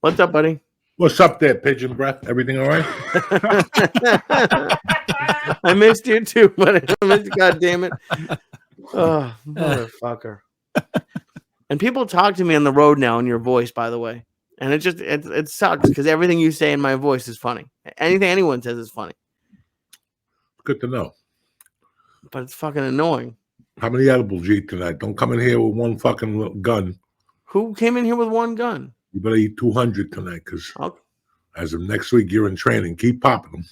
What's up, buddy? What's up there, pigeon breath? Everything all right? I missed you too, buddy. I missed you, God damn it. Oh, motherfucker. And people talk to me on the road now in your voice, by the way. And it sucks because everything you say in my voice is funny. Anything anyone says is funny. Good to know. But it's fucking annoying. How many edibles you eat tonight? Don't come in here with one fucking little gun. Who came in here with one gun? You better eat 200 tonight because Okay. as of next week, you're in training. Keep popping them.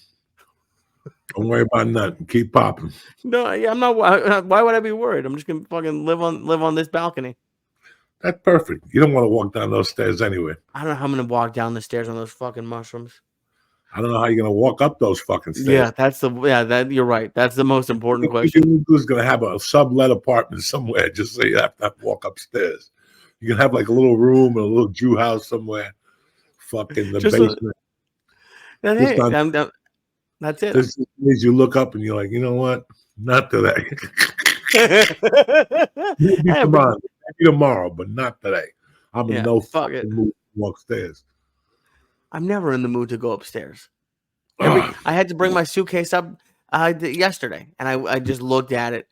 Don't worry about nothing. Keep popping. No, I'm not. Why would I be worried? I'm just gonna fucking live on this balcony. That's perfect. You don't want to walk down those stairs anyway. I don't know how I'm gonna walk down the stairs on those fucking mushrooms. I don't know how you're gonna walk up those fucking stairs. Yeah, that you're right. That's the most important question. Who's gonna have a sublet apartment somewhere just so you have to walk upstairs? You can have like a little room or a little Jew house somewhere. Fucking the Just basement. That's it. This is you look up and you're like, you know what? Not today. Maybe tomorrow, but not today. I'm in no fucking mood to walk stairs. I'm never in the mood to go upstairs. I had to bring my suitcase up yesterday, and I just looked at it.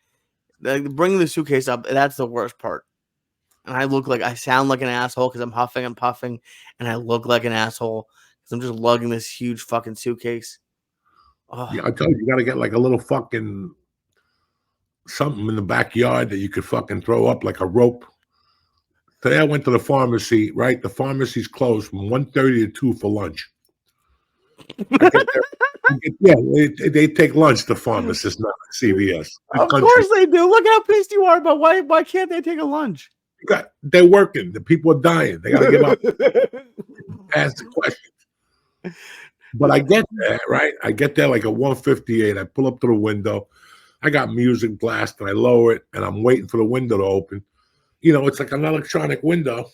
Bringing the suitcase up, that's the worst part. And I sound like an asshole because I'm huffing and puffing, and I look like an asshole because I'm just lugging this huge fucking suitcase. Oh. Yeah, I tell you, you got to get like a little fucking something in the backyard that you could fucking throw up like a rope. Today I went to the pharmacy, right? The pharmacy's closed from 1:30 to 2 for lunch. They take lunch, the pharmacists, not CVS. Of course they do. Look how pissed you are, but why can't they take a lunch? They're working. The people are dying. They got to give up. Ask the questions. But I get there, right? I get there like at 1:58. I pull up to the window. I got music blast and I lower it and I'm waiting for the window to open. You know, it's like an electronic window.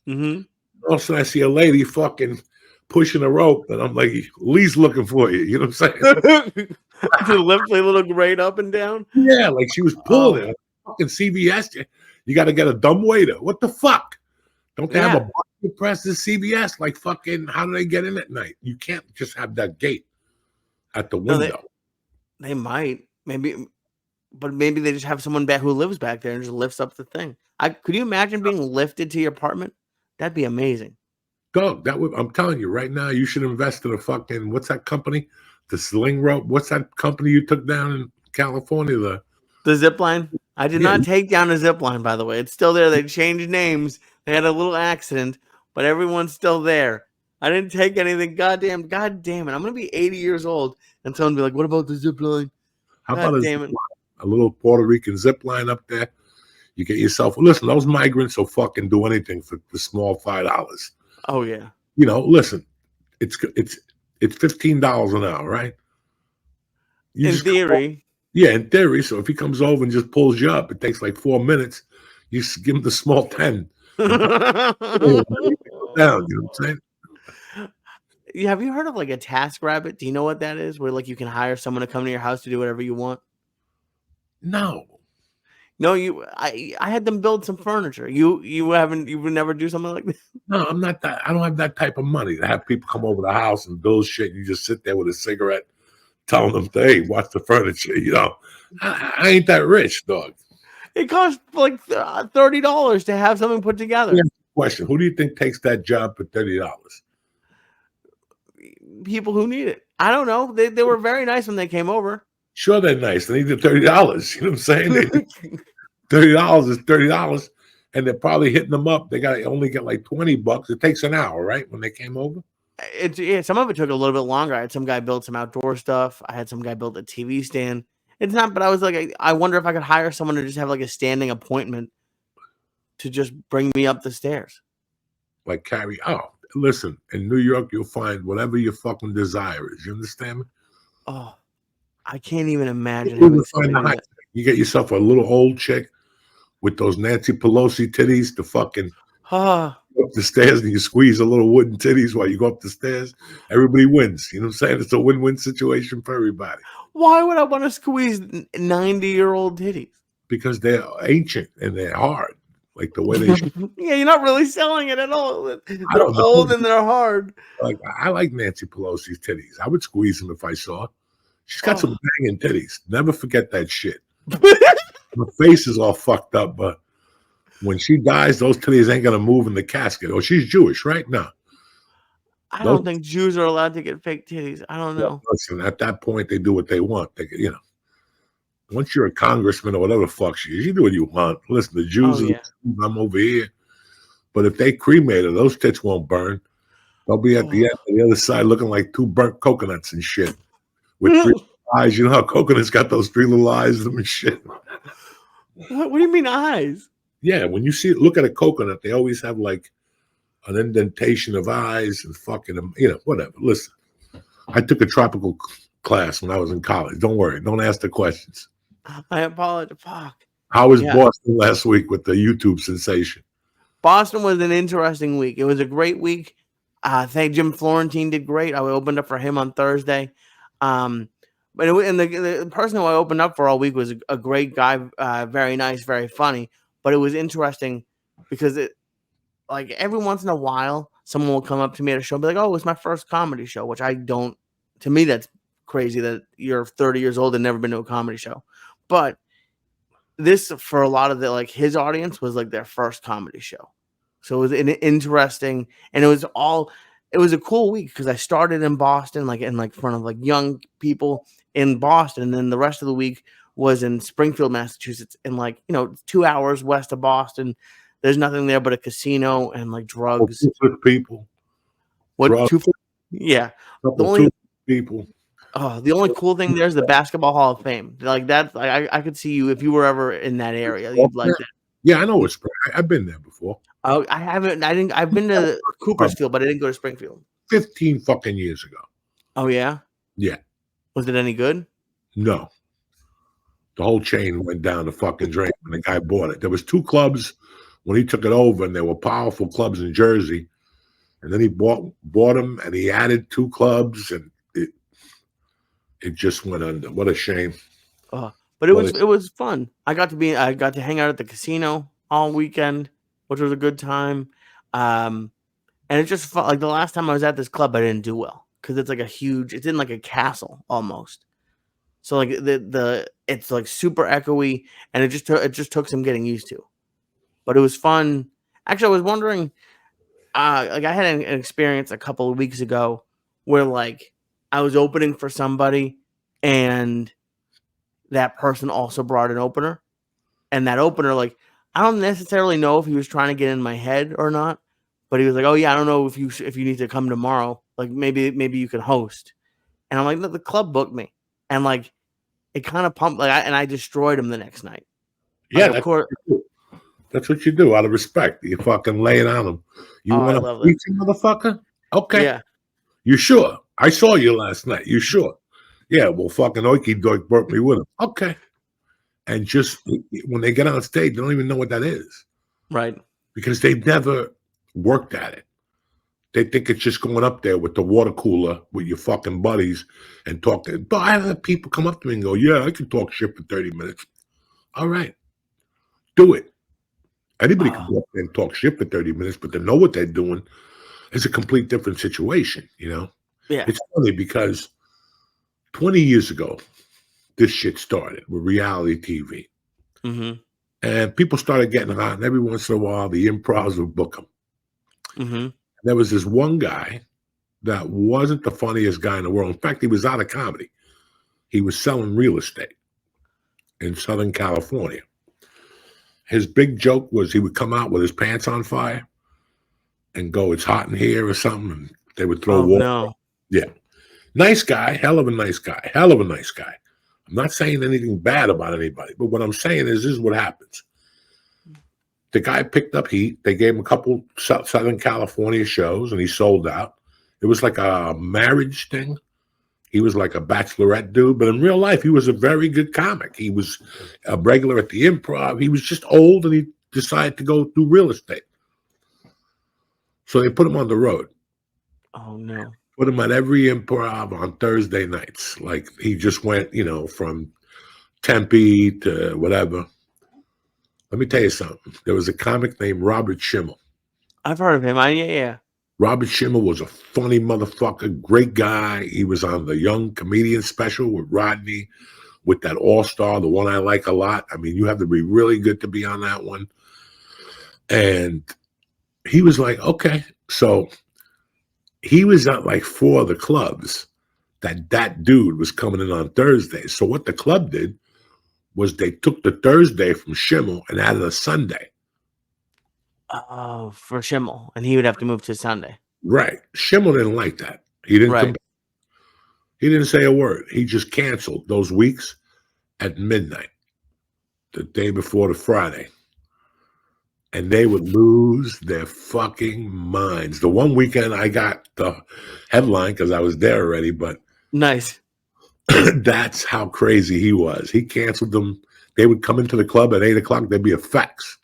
Mm-hmm. All of a sudden I see a lady fucking pushing a rope and I'm like, Lee's looking for you. You know what I'm saying? To lift a little grade up and down? Yeah, like she was pulling it. Fucking CVS. You got to get a dumb waiter. What the fuck? Don't they have a button press at CVS? Like fucking, how do they get in at night? You can't just have that gate at the window. No, they might. Maybe they just have someone back who lives back there and just lifts up the thing. Could you imagine being lifted to your apartment? That'd be amazing. Go. I'm telling you right now, you should invest in a fucking, what's that company? The sling rope. What's that company you took down in California? The zip line. I did not take down a zip line, by the way. It's still there. They changed names. They had a little accident, but everyone's still there. I didn't take anything. God damn it. I'm going to be 80 years old and someone will be like, what about the zip line? How about a little Puerto Rican zip line up there? You get yourself, listen, those migrants will fucking do anything for the small $5. Oh, yeah. You know, listen, it's $15 an hour, right? In theory. Yeah, in theory. So if he comes over and just pulls you up, it takes like 4 minutes. You give him the small 10. Down, you know what I'm saying? Have you heard of like a task rabbit? Do you know what that is? Where like you can hire someone to come to your house to do whatever you want? No, I had them build some furniture. You would never do something like that? No, I'm not that. I don't have that type of money to have people come over the house and build shit. And you just sit there with a cigarette, telling them, "Hey, watch the furniture." You know, I ain't that rich, dog. It costs like $30 to have something put together. Question: who do you think takes that job for $30? People who need it. I don't know. They were very nice when they came over. Sure, they're nice. They need the $30. You know what I'm saying? $30 is $30, and they're probably hitting them up. They only get like $20. It takes an hour, right? When they came over. Some of it took a little bit longer. I had some guy build some outdoor stuff. I had some guy build a TV stand. It's not, but I was like, I wonder if I could hire someone to just have like a standing appointment to just bring me up the stairs. Like carry. Oh, listen, in New York, you'll find whatever your fucking desire is. You understand me? Oh, I can't even imagine. You get yourself a little old chick with those Nancy Pelosi titties to fucking up the stairs, and you squeeze a little wooden titties while you go up the stairs. Everybody wins. You know what I'm saying? It's a win-win situation for everybody. Why would I want to squeeze 90-year-old titties? Because they're ancient and they're hard. like the way they. Yeah, you're not really selling it at all. I They're don't know. old and they're hard. Like I like Nancy Pelosi's titties. I would squeeze them if I saw. She's got some Oh. banging titties. Never forget that shit. Her face is all fucked up, but when she dies, those titties ain't gonna move in the casket. Oh, she's Jewish, right? No. I Those, don't think Jews are allowed to get fake titties. I don't know. listen, at that point, they do what they want. They, once you're a congressman or whatever the fuck she is, you do what you want. Listen, the Jews Oh are yeah. I'm over here. But if they cremate her, those tits won't burn. They'll be at the end of the other side looking like two burnt coconuts and shit. With 3 eyes. You know how coconuts got those 3 little eyes in them and shit? What do you mean eyes? Yeah, when you look at a coconut, they always have like an indentation of eyes and fucking, whatever. Listen, I took a tropical class when I was in college. Don't worry. Don't ask the questions. I apologize. Fuck. How was Yeah. Boston last week with the YouTube sensation? Boston was an interesting week. It was a great week. I think Jim Florentine did great. I opened up for him on Thursday. But the person who I opened up for all week was a great guy, very nice, very funny. But it was interesting because like every once in a while, someone will come up to me at a show and be like, "Oh, it's my first comedy show," which I don't. To me, that's crazy that you're 30 years old and never been to a comedy show. But this, for a lot of his audience, was like their first comedy show. So it was an interesting, and it was a cool week because I started in Boston, in front of young people in Boston, and then the rest of the week was in Springfield, Massachusetts, and 2 hours west of Boston. There's nothing there but a casino and drugs. People. What? Drugs. Yeah. People. Oh, the only cool thing there is the Basketball Hall of Fame. I could see you if you were ever in that area. You'd like that. Yeah, I know it's. I've been there before. Oh, I haven't. I've been to Coopersfield, but I didn't go to Springfield. 15 fucking years ago. Oh yeah. Yeah. Was it any good? No. The whole chain went down the fucking drain when the guy bought it. There was 2 clubs when he took it over, and they were powerful clubs in Jersey. And then he bought them, and he added 2 clubs, and it just went under. What a shame. But it was fun. I got to hang out at the casino all weekend, which was a good time. And it just felt like the last time I was at this club, I didn't do well because it's it's in a castle almost. So it's super echoey, and it just took some getting used to. But it was fun. Actually, I was wondering, I had an experience a couple of weeks ago where I was opening for somebody, and that person also brought an opener, and that opener, I don't necessarily know if he was trying to get in my head or not, but he was like, "Oh yeah, I don't know if you need to come tomorrow. Maybe you can host." And I'm like, "No, the club booked me," and it kind of pumped. And I destroyed him the next night. Yeah, of course. That's what you do out of respect. You fucking lay it on them. You want to beat you, motherfucker? Okay. Yeah. You sure? I saw you last night. You sure? Yeah, well, fucking Oiki Doik broke me with him. Okay. And just when they get on stage, they don't even know what that is. Right. Because they've never worked at it. They think it's just going up there with the water cooler with your fucking buddies and talk to. But I have people come up to me and go, "Yeah, I can talk shit for 30 minutes. All right. Do it. Anybody can go up there and talk shit for 30 minutes, but to know what they're doing is a complete different situation, Yeah. It's funny because 20 years ago, this shit started with reality TV. Mm-hmm. And people started getting hot, and every once in a while, the improvs would book them. Mm-hmm. There was this one guy that wasn't the funniest guy in the world. In fact, he was out of comedy. He was selling real estate in Southern California. His big joke was he would come out with his pants on fire and go, "It's hot in here," or something, and they would throw water. No. Yeah. Nice guy, hell of a nice guy, hell of a nice guy. I'm not saying anything bad about anybody, but what I'm saying is this is what happens. The guy picked up heat. They gave him a couple Southern California shows, and he sold out. It was like a marriage thing. He was like a bachelorette dude, but in real life, he was a very good comic. He was a regular at the Improv. He was just old, and he decided to go do real estate. So they put him on the road. Oh, no. Put him at every Improv on Thursday nights. He just went, from Tempe to whatever. Let me tell you something. There was a comic named Robert Schimmel. I've heard of him. Yeah. Robert Schimmel was a funny motherfucker, great guy. He was on the Young Comedian special with Rodney, with that All-Star, the one I like a lot. I mean, you have to be really good to be on that one. And he was like, okay. So he was at like 4 of the clubs that dude was coming in on Thursday. So what the club did was they took the Thursday from Schimmel and added a Sunday. Oh, for Schimmel, and he would have to move to Sunday. Right. Schimmel didn't like that. He didn't come back. He didn't say a word. He just canceled those weeks at midnight, the day before the Friday. And they would lose their fucking minds. The one weekend I got the headline because I was there already, but nice. That's how crazy he was. He canceled them. They would come into the club at 8 o'clock. There'd be a fax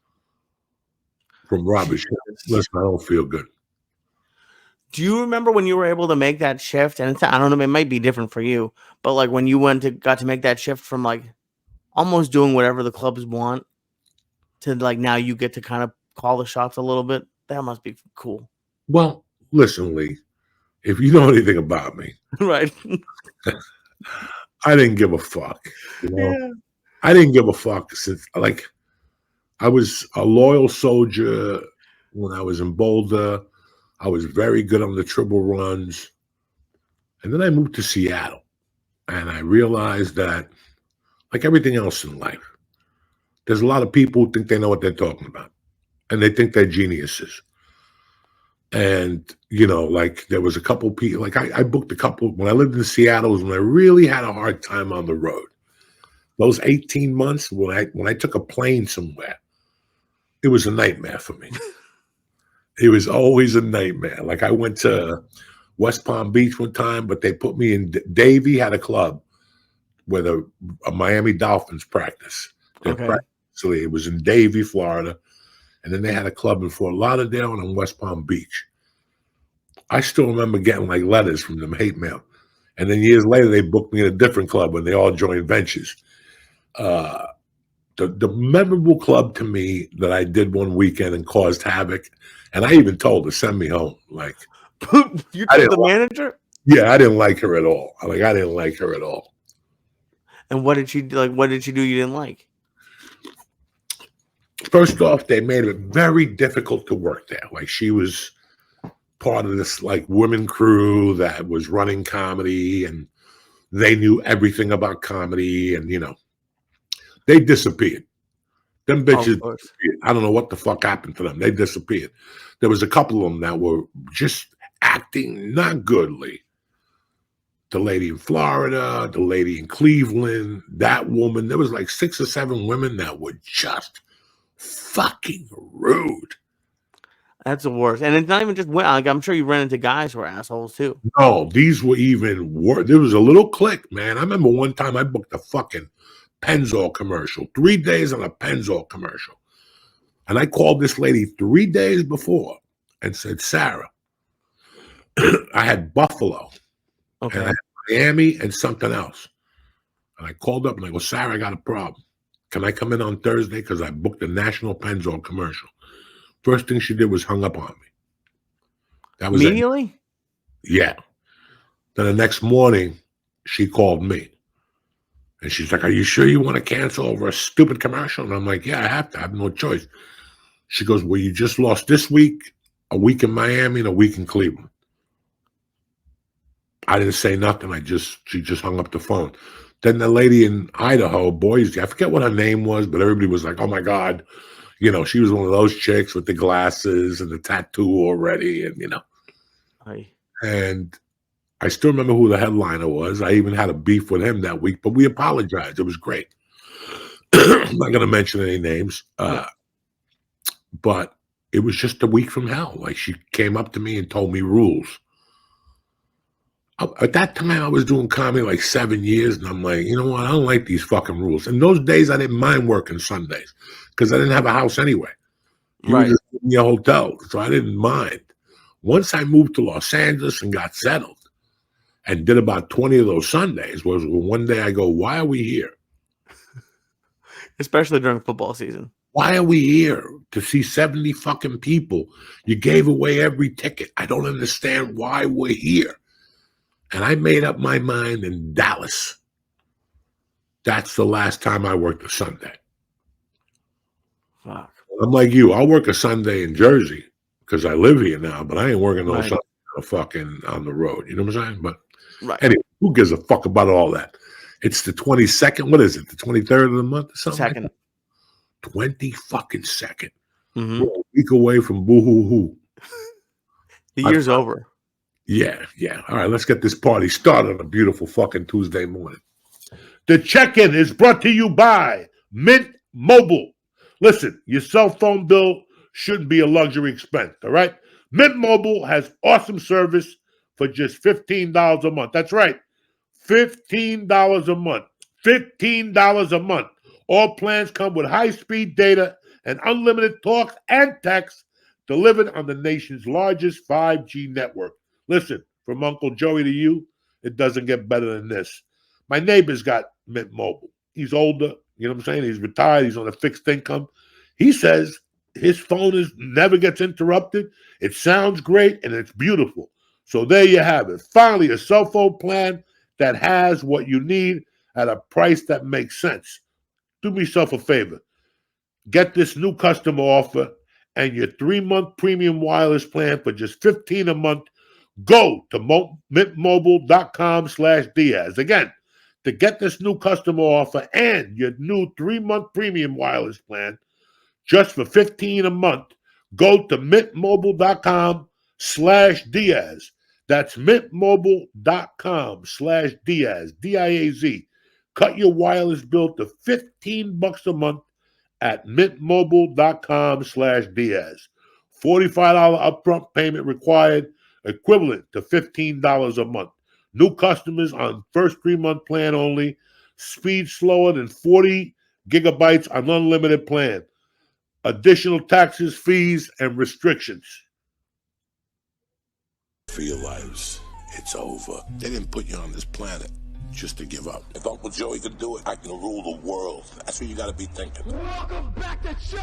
from Robert. Listen, I don't feel good. Do you remember when you were able to make that shift? And I don't know, it might be different for you, but like when you got to make that shift from like almost doing whatever the clubs want to like now you get to kind of call the shots a little bit. That must be cool. Well, listen, Lee, if you know anything about me, right? I didn't give a fuck. You know? Yeah. I didn't give a fuck since like I was a loyal soldier when I was in Boulder. I was very good on the triple runs. And then I moved to Seattle. And I realized that, like everything else in life, there's a lot of people who think they know what they're talking about. And they think they're geniuses. And, you know, like there was a couple people, like I booked a couple, when I lived in Seattle was when I really had a hard time on the road. Those 18 months when I took a plane somewhere, it was a nightmare for me. It was always a nightmare. Like I went to West Palm Beach one time, but they put me in, Davie had a club where the Miami Dolphins practice. Okay. So it was in Davie, Florida. And then they had a club in Fort Lauderdale and in West Palm Beach. I still remember getting like letters from them, hate mail. And then years later, they booked me in a different club when they all joined ventures. The memorable club to me that I did one weekend and caused havoc, and I even told her, send me home. Like, you told the manager? Yeah, I didn't like her at all. I didn't like her at all. And what did she do? Like, what did she do you didn't like? First off, they made it very difficult to work there. Like she was part of this like women crew that was running comedy, and they knew everything about comedy, and you know, they disappeared. Them bitches disappeared. I don't know what the fuck happened to them. They disappeared. There was a couple of them that were just acting not goodly. The lady in Florida, the lady in Cleveland, that woman. There was like 6 or 7 women that were just fucking rude. That's the worst. And it's not even just women. Like, I'm sure you ran into guys who were assholes too. No, these were even worse. There was a little clique, man. I remember one time I booked a fucking Pennzoil commercial, 3 days on a Pennzoil commercial. And I called this lady 3 days before and said, Sarah, I had Buffalo. Okay. And I had Miami and something else. And I called up and I go, Sarah, I got a problem. Can I come in on Thursday? Because I booked a national Pennzoil commercial. First thing she did was hung up on me. That was immediately? Yeah. Then the next morning, she called me. And she's like, are you sure you want to cancel over a stupid commercial? And I'm like, yeah, I have to. I have no choice. She goes, well, you just lost this week, a week in Miami, and a week in Cleveland. I didn't say nothing. She just hung up the phone. Then the lady in Idaho, Boise, I forget what her name was, but everybody was like, oh my God. You know, she was one of those chicks with the glasses and the tattoo already. And, you know, and I still remember who the headliner was. I even had a beef with him that week, but we apologized. It was great. I'm not going to mention any names, but it was just a week from hell. Like she came up to me and told me rules. At that time, I was doing comedy like 7 years, and I'm like, you know what? I don't like these fucking rules. In those days, I didn't mind working Sundays because I didn't have a house anyway. You were just in your hotel, so I didn't mind. Once I moved to Los Angeles and got settled and did about 20 of those Sundays, was one day I go, why are we here? Especially during football season. Why are we here to see 70 fucking people? You gave away every ticket. I don't understand why we're here. And I made up my mind in Dallas. That's the last time I worked a Sunday. Fuck. I'm like you. I'll work a Sunday in Jersey because I live here now, but I ain't working no Sunday fucking on the road. You know what I'm saying? But anyway, who gives a fuck about all that? It's the 22nd. What is it? The 23rd of the month or something? Second. Like 20 fucking second. Mm-hmm. We're a week away from boo-hoo-hoo. The year's over. Yeah. All right, let's get this party started on a beautiful fucking Tuesday morning. The check-in is brought to you by Mint Mobile. Listen, your cell phone bill shouldn't be a luxury expense, all right? Mint Mobile has awesome service for just $15 a month. That's right, $15 a month. $15 a month. All plans come with high-speed data and unlimited talk and text delivered on the nation's largest 5G network. Listen, from Uncle Joey to you, it doesn't get better than this. My neighbor's got Mint Mobile. He's older, you know what I'm saying? He's retired, he's on a fixed income. He says his phone never gets interrupted. It sounds great and it's beautiful. So there you have it. Finally, a cell phone plan that has what you need at a price that makes sense. Do me yourself a favor. Get this new customer offer and your 3-month premium wireless plan for just $15 a month. Go to mintmobile.com/Diaz. Again, to get this new customer offer and your new 3-month premium wireless plan just for $15 a month, go to mintmobile.com/Diaz. That's mintmobile.com/Diaz, D-I-A-Z. Cut your wireless bill to $15 a month at mintmobile.com/Diaz. $45 upfront payment required, equivalent to $15 a month. New customers on first 3-month plan only. Speed slower than 40 gigabytes on unlimited plan. Additional taxes, fees, and restrictions. For your lives, it's over. They didn't put you on this planet just to give up. If Uncle Joey could do it, I can rule the world. That's what you gotta be thinking. Welcome back to Check.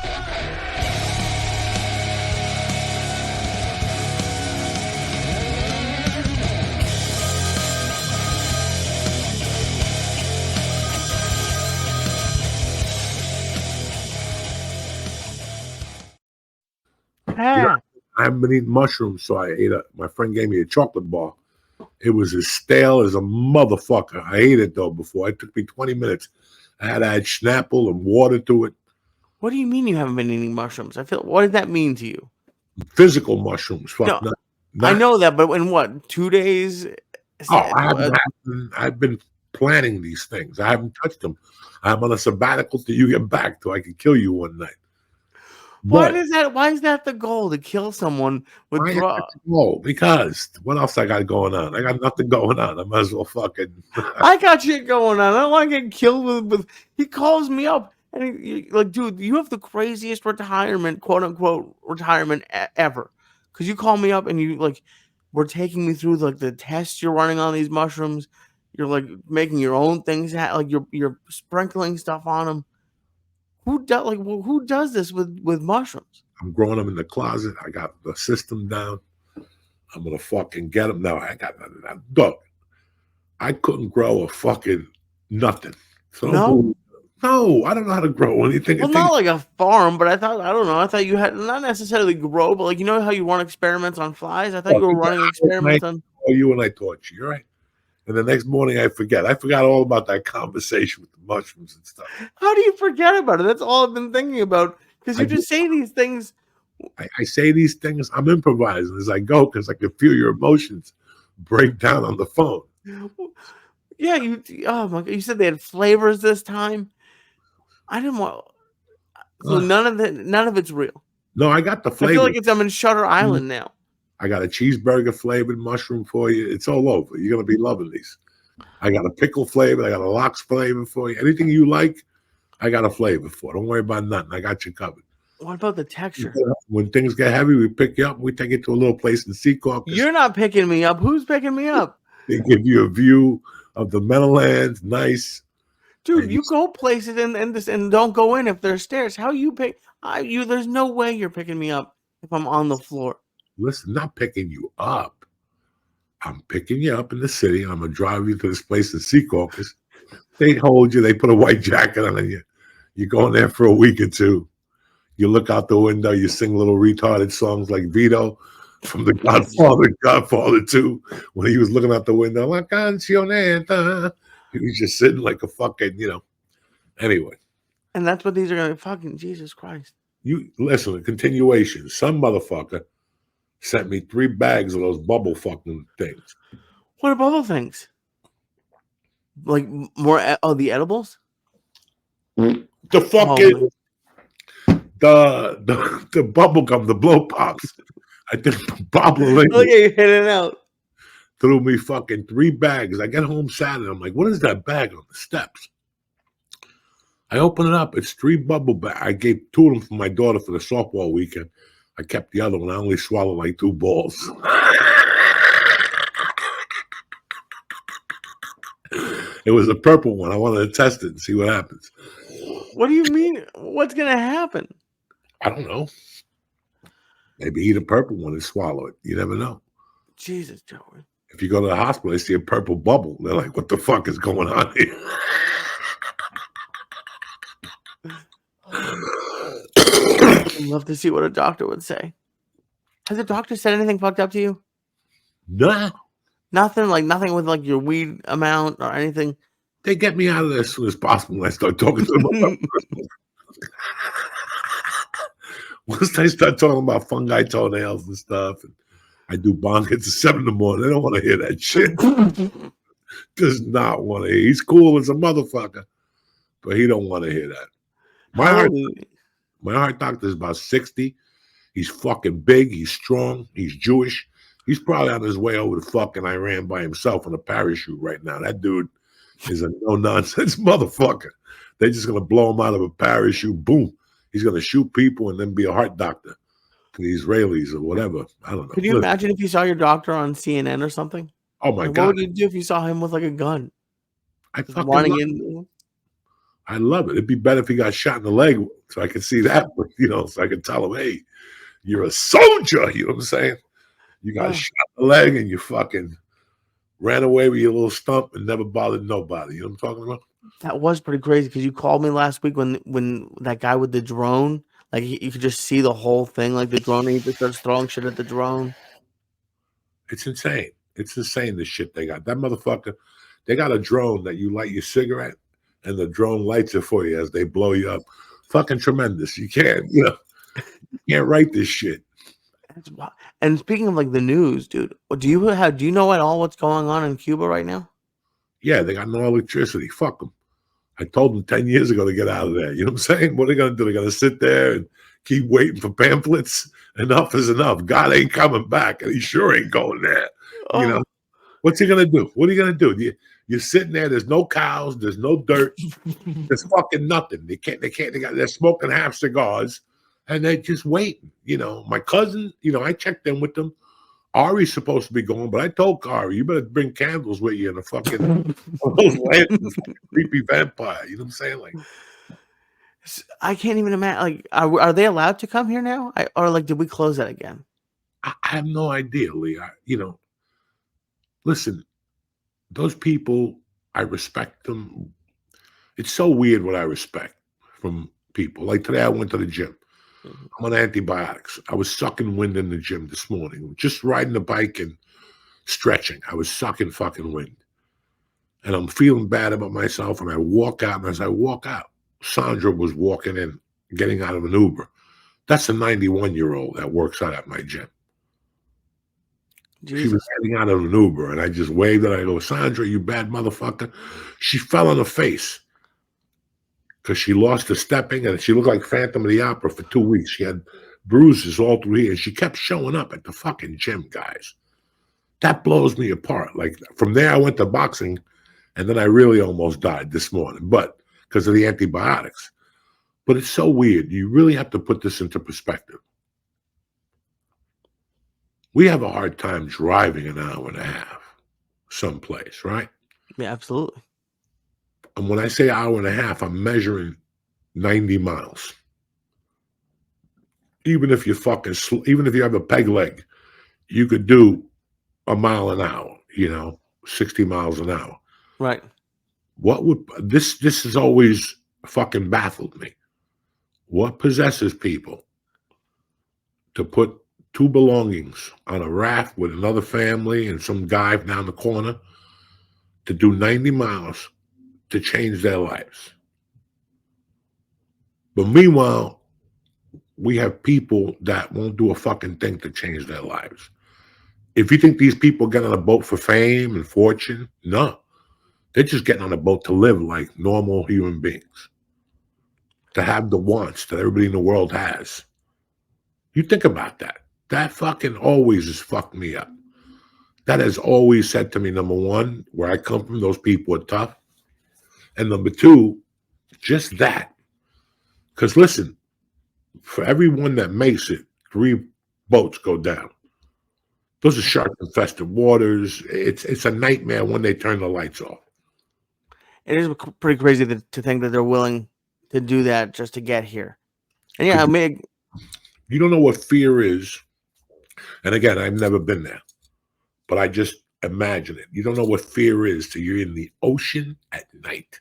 I haven't been eating mushrooms, so I ate my friend gave me a chocolate bar. It was as stale as a motherfucker. I ate it, though, before. It took me 20 minutes. I had to add Snapple and water to it. What do you mean you haven't been eating mushrooms? What did that mean to you? Physical mushrooms. Fuck, no, I know that, but in what, 2 days? I've been planning these things. I haven't touched them. I'm on a sabbatical till you get back, so I can kill you one night. Why is that the goal, to kill someone with drugs? Because what else I got going on? I got nothing going on. I might as well fucking. I got shit going on. I don't want to get killed with. He calls me up and like, dude, you have the craziest retirement, quote unquote, retirement ever. Because you call me up and you like, we're taking me through like the tests you're running on these mushrooms. You're like making your own things. Like you're sprinkling stuff on them. Who does this with mushrooms? I'm growing them in the closet. I got the system down. I'm gonna fucking get them. No, I got nothing. Look, I couldn't grow a fucking nothing. So no, I don't know how to grow anything. Well, not like a farm, but I thought you had not necessarily grow, but like, you know how you run experiments on flies? I thought you were running experiments on. Oh, you and I taught you. You're right. And the next morning I forget. I forgot all about that conversation with the mushrooms and stuff. How do you forget about it? That's all I've been thinking about. Because you just say these things. I say these things. I'm improvising as I go because I can feel your emotions break down on the phone. Yeah, oh my God, you said they had flavors this time. I didn't want. So none of it's real. No, I got the flavor. I feel like I'm in Shutter Island now. I got a cheeseburger flavored mushroom for you. It's all over. You're going to be loving these. I got a pickle flavor. I got a lox flavor for you. Anything you like, I got a flavor for. Don't worry about nothing. I got you covered. What about the texture? When things get heavy, we pick you up and we take you to a little place in Secaucus. You're not picking me up. Who's picking me up? They give you a view of the Meadowlands. Nice. Dude, you go places and don't go in if there's stairs. How you pick? There's no way you're picking me up if I'm on the floor. Listen, not picking you up. I'm picking you up in the city. I'm gonna drive you to this place in Secaucus. They hold you. They put a white jacket on you. You go in there for a week or two. You look out the window. You sing little retarded songs like Vito from The Godfather, Godfather 2, when he was looking out the window. La cancioneta. He was just sitting like a fucking, Anyway. And that's what these are going to fucking Jesus Christ. You listen, a continuation. Some motherfucker sent me 3 bags of those bubble fucking things. What are bubble things? Like more? The edibles? The fucking the bubble gum, the blow pops. I think Bob Lilly you're hitting out. Threw me fucking 3 bags. I get home Saturday. I'm like, what is that bag on the steps? I open it up. It's 3 bubble bags. I gave 2 of them for my daughter for the softball weekend. I kept the other one. I only swallowed like 2 balls. It was a purple one. I wanted to test it and see what happens. What do you mean? What's going to happen? I don't know. Maybe eat a purple one and swallow it. You never know. Jesus, Joey. If you go to the hospital, they see a purple bubble. They're like, what the fuck is going on here? I'd love to see what a doctor would say. Has a doctor said anything fucked up to you? Nah. Nothing with like your weed amount or anything? They get me out of there as soon as possible when I start talking to them. Once I start talking about fungi toenails and stuff, and I do bong hits at 7 in the morning, they don't want to hear that shit. Does not want to hear. He's cool as a motherfucker, but he don't want to hear that. My heart doctor is about 60. He's fucking big. He's strong. He's Jewish. He's probably on his way over to fucking Iran by himself on a parachute right now. That dude is a no-nonsense motherfucker. They're just going to blow him out of a parachute. Boom. He's going to shoot people and then be a heart doctor to the Israelis or whatever. I don't know. Could you imagine if you saw your doctor on CNN or something? Oh, my God. What would you do if you saw him with like a gun? I fucking love it. I love it. It'd be better if he got shot in the leg so I could see that, so I could tell him, hey, you're a soldier. You know what I'm saying? You got shot in the leg and you fucking ran away with your little stump and never bothered nobody. You know what I'm talking about? That was pretty crazy because you called me last week when that guy with the drone, like you could just see the whole thing, like the drone, and he just starts throwing shit at the drone. It's insane. It's insane, the shit they got. That motherfucker, they got a drone that you light your cigarette and the drone lights it for you as they blow you up. Fucking tremendous. You can't write this shit. And speaking of like the news, dude, do you know at all what's going on in Cuba right now? Yeah, they got no electricity. Fuck them. I told them 10 years ago to get out of there. You know what I'm saying? What are they going to do? They're going to sit there and keep waiting for pamphlets? Enough is enough. God ain't coming back, and he sure ain't going there. Oh. What's he going to do? What are you going to do? You're sitting there. There's no cows. There's no dirt. There's fucking nothing. They're smoking half cigars, and they're just waiting. My cousin, I checked in with them. Ari's supposed to be going, but I told Ari, you better bring candles with you and a fucking those lanterns, like a creepy vampire. You know what I'm saying? Like, I can't even imagine. Like, are they allowed to come here now? Or did we close that again? I have no idea, Lee. Listen, those people, I respect them. It's so weird what I respect from people. Like today, I went to the gym. I'm on antibiotics. I was sucking wind in the gym this morning, just riding the bike and stretching. I was sucking fucking wind. And I'm feeling bad about myself. And I walk out. And as I walk out, Sandra was walking in, getting out of an Uber. That's a 91-year-old that works out at my gym. Jesus. She was getting out of an Uber. And I just waved at her. I go, Sandra, you bad motherfucker. She fell on her face. Because she lost her stepping and she looked like Phantom of the Opera for 2 weeks. She had bruises all through here and she kept showing up at the fucking gym, guys. That blows me apart. Like from there, I went to boxing and then I really almost died this morning, but because of the antibiotics. But it's so weird. You really have to put this into perspective. We have a hard time driving an hour and a half someplace, right? Yeah, absolutely. And when I say hour and a half, I'm measuring 90 miles. Even if you even if you have a peg leg, you could do a mile an hour, 60 miles an hour. Right. What would this has always fucking baffled me. What possesses people to put two belongings on a raft with another family and some guy down the corner to do 90 miles to change their lives? But meanwhile, we have people that won't do a fucking thing to change their lives. If you think these people get on a boat for fame and fortune, no. They're just getting on a boat to live like normal human beings, to have the wants that everybody in the world has. You think about that. That fucking always has fucked me up. That has always said to me, number one, where I come from, those people are tough. And number two, just that. Because listen, for everyone that makes it, 3 boats go down. Those are shark-infested waters. It's a nightmare when they turn the lights off. It is pretty crazy to think that they're willing to do that just to get here. And yeah, I mean, you don't know what fear is. And again, I've never been there, but I just imagine it. You don't know what fear is till you're in the ocean at night.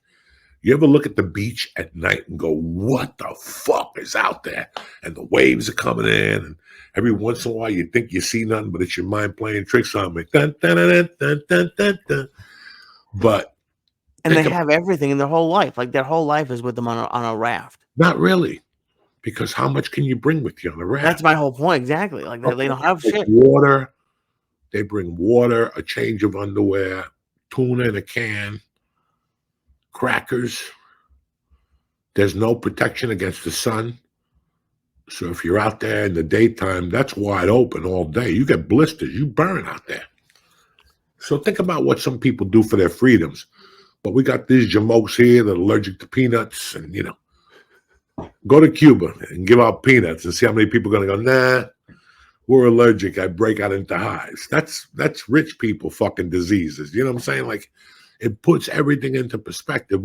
You ever look at the beach at night and go, what the fuck is out there? And the waves are coming in, and every once in a while you think you see nothing, but it's your mind playing tricks on me. Dun, dun, dun, dun, dun, dun, dun. But and they have everything in their whole life. Like their whole life is with them on a raft. Not really, because how much can you bring with you on a raft? That's my whole point, exactly. Like they don't have shit. Water. They bring water, a change of underwear, tuna in a can, crackers. There's no protection against the sun. So if you're out there in the daytime, that's wide open all day. You get blisters. You burn out there. So think about what some people do for their freedoms. But we got these jamokes here that are allergic to peanuts. And, go to Cuba and give out peanuts and see how many people are going to go, nah, we're allergic. I break out into hives. That's rich people fucking diseases. You know what I'm saying? Like, it puts everything into perspective.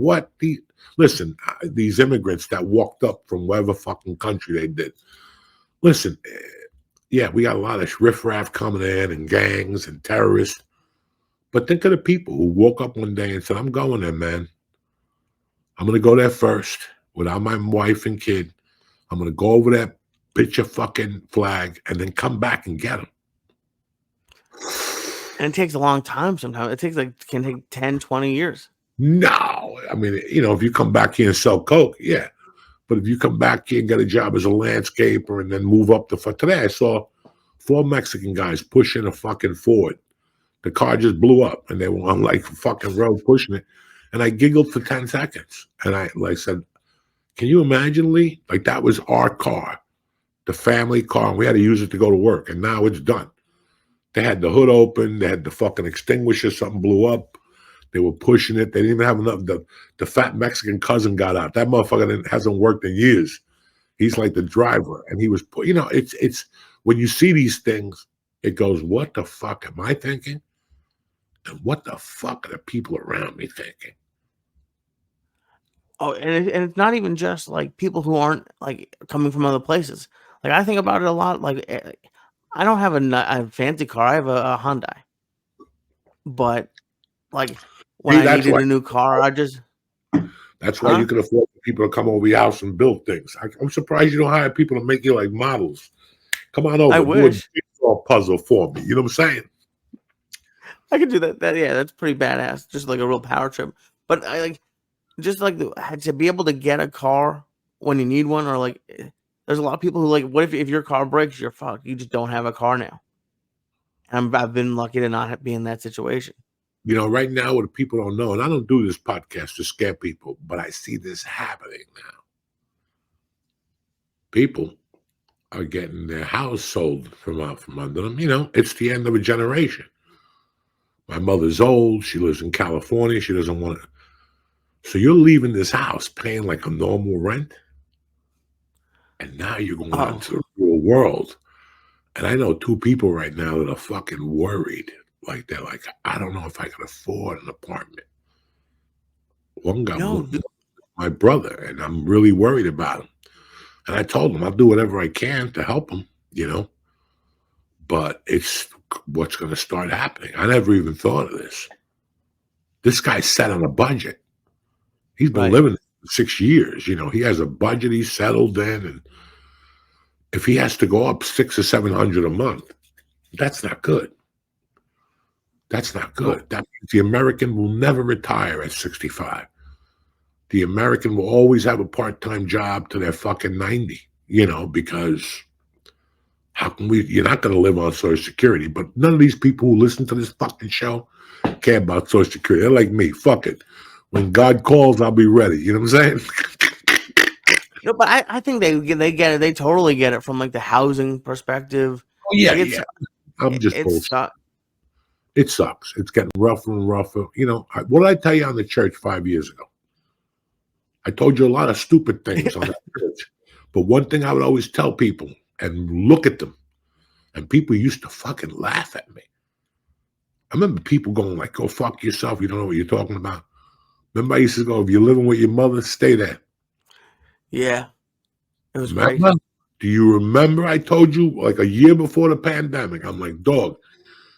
Listen, these immigrants that walked up from whatever fucking country they did. Listen, yeah, we got a lot of riffraff coming in and gangs and terrorists. But think of the people who woke up one day and said, I'm going there, man. I'm going to go there first without my wife and kid. I'm going to go over there, pitch a fucking flag, and then come back and get them. And it takes a long time sometimes. Can take 10, 20 years. No. I mean, if you come back here and sell coke, yeah. But if you come back here and get a job as a landscaper and then move up today, I saw 4 Mexican guys pushing a fucking Ford. The car just blew up, and they were on like fucking road pushing it. And I giggled for 10 seconds. And I said, can you imagine, Lee? Like, that was our car, the family car, and we had to use it to go to work. And now it's done. They had the hood open. They had the fucking extinguisher. Something blew up. They were pushing it. They didn't even have enough. The fat Mexican cousin got out. That motherfucker hasn't worked in years. He's like the driver. And he was, it's when you see these things, it goes, what the fuck am I thinking? And what the fuck are the people around me thinking? Oh, and it's not even just like people who aren't like coming from other places. Like I think about it a lot. Like I don't have a fancy car. I have a Hyundai. But like when I needed a new car, That's why you can afford people to come over your house and build things. I'm surprised you don't hire people to make you like models. Come on over. I wish. Do a puzzle for me. You know what I'm saying? I could do that. Yeah, that's pretty badass. Just like a real power trip. But I to be able to get a car when you need one, or like there's a lot of people who like, what if your car breaks, you're fucked. You just don't have a car now. And I've been lucky to not be in that situation. Right now, what people don't know, and I don't do this podcast to scare people, but I see this happening now. People are getting their house sold from under them. It's the end of a generation. My mother's old. She lives in California. She doesn't want to. So you're leaving this house paying like a normal rent. And now you're going out into the real world. And I know 2 people right now that are fucking worried. Like, they're like, I don't know if I can afford an apartment. One got No, my brother, and I'm really worried about him. And I told him I'll do whatever I can to help him, but it's what's going to start happening. I never even thought of this. This guy's set on a budget. He's been right. living 6 years. He has a budget he's settled in, and if he has to go up 600 or 700 a month, that's not good. That's not good. That means the American will never retire at 65. The American will always have a part-time job to their fucking 90, because how can you're not going to live on Social Security, but none of these people who listen to this fucking show care about Social Security. They're like me. Fuck it. When God calls, I'll be ready. You know what I'm saying? No, but I think they get it. They totally get it from like the housing perspective. Oh, yeah, Like, yeah. I'm just bullshit. It sucks. It's getting rougher and rougher. What did I tell you on the church 5 years ago? I told you a lot of stupid things on the church. But one thing I would always tell people and look at them, and people used to fucking laugh at me. I remember people going like, go fuck yourself. You don't know what you're talking about. Remember I used to go, if you're living with your mother, stay there. Yeah. It was Remember? great. Do you remember I told you like a year before the pandemic? I'm like, dog,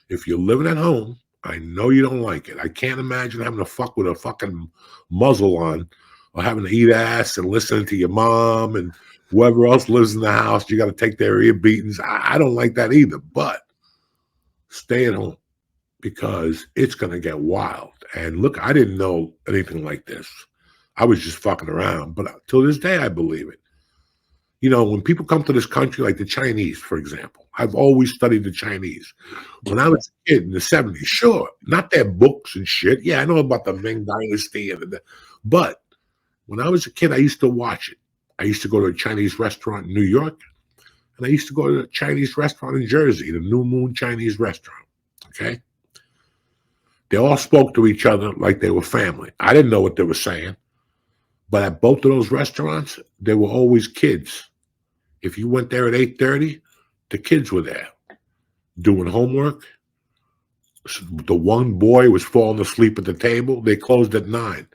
if you're living at home, I know you don't like it. I can't imagine having to fuck with a fucking muzzle on or having to eat ass and listening to your mom and whoever else lives in the house. You got to take their ear beatings. I don't like that either, but stay at home because it's going to get wild. And look, I didn't know anything like this. I was just fucking around, but till this day, I believe it. When people come to this country, like the Chinese, for example, I've always studied the Chinese. When I was a kid in the 70s, sure, not their books and shit. Yeah, I know about the Ming Dynasty, but when I was a kid, I used to watch it. I used to go to a Chinese restaurant in New York, and I used to go to a Chinese restaurant in Jersey, the New Moon Chinese restaurant, okay? They all spoke to each other like they were family. I didn't know what they were saying, but at both of those restaurants, there were always kids. If you went there at 8:30, the kids were there doing homework. The one boy was falling asleep at the table. They closed at 9.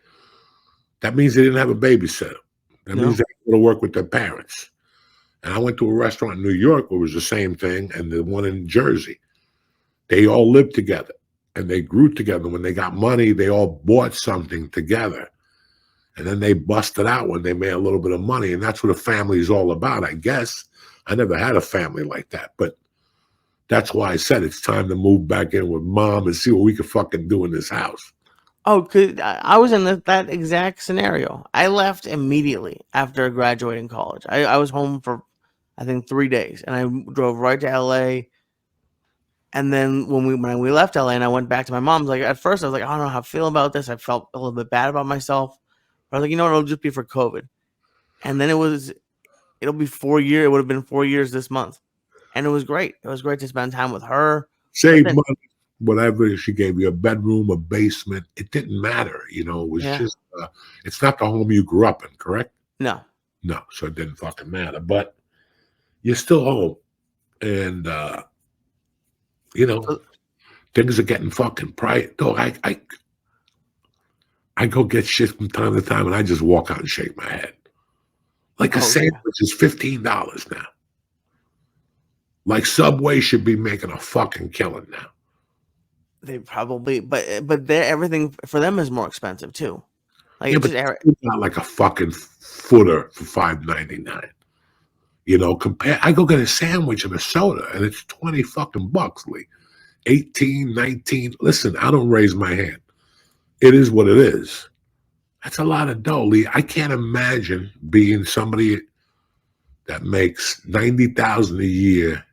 That means they didn't have a babysitter. That means they had to go to work with their parents. And I went to a restaurant in New York where it was the same thing, and the one in Jersey. They all lived together, and they grew together. When they got money, they all bought something together. And then they busted out when they made a little bit of money. And that's what a family is all about, I guess. I never had a family like that. But that's why I said it's time to move back in with mom and see what we can fucking do in this house. Oh, cause I was in that exact scenario. I left immediately after graduating college. I was home for, I think, 3 days. And I drove right to LA. And then when we left LA and I went back to my mom's, like at first I was like, I don't know how I feel about this. I felt a little bit bad about myself. I was like, it'll just be for COVID. And then it'll be 4 years. It would have been 4 years this month. And it was great. It was great to spend time with her. Save money, whatever. She gave you a bedroom, a basement. It didn't matter. It was just, it's not the home you grew up in, correct? No. No. So it didn't fucking matter. But you're still home. And, things are getting fucking pricey. Dog, I go get shit from time to time, and I just walk out and shake my head. Like a sandwich is $15 now. Like Subway should be making a fucking killing now. They probably, but everything for them is more expensive too. Like but it's not like a fucking footer for $5.99. I go get a sandwich and a soda, and it's 20 fucking bucks, Lee. 18, 19. Listen, I don't raise my hand. It is what it is. That's a lot of dough, Lee. I can't imagine being somebody that makes $90,000 a year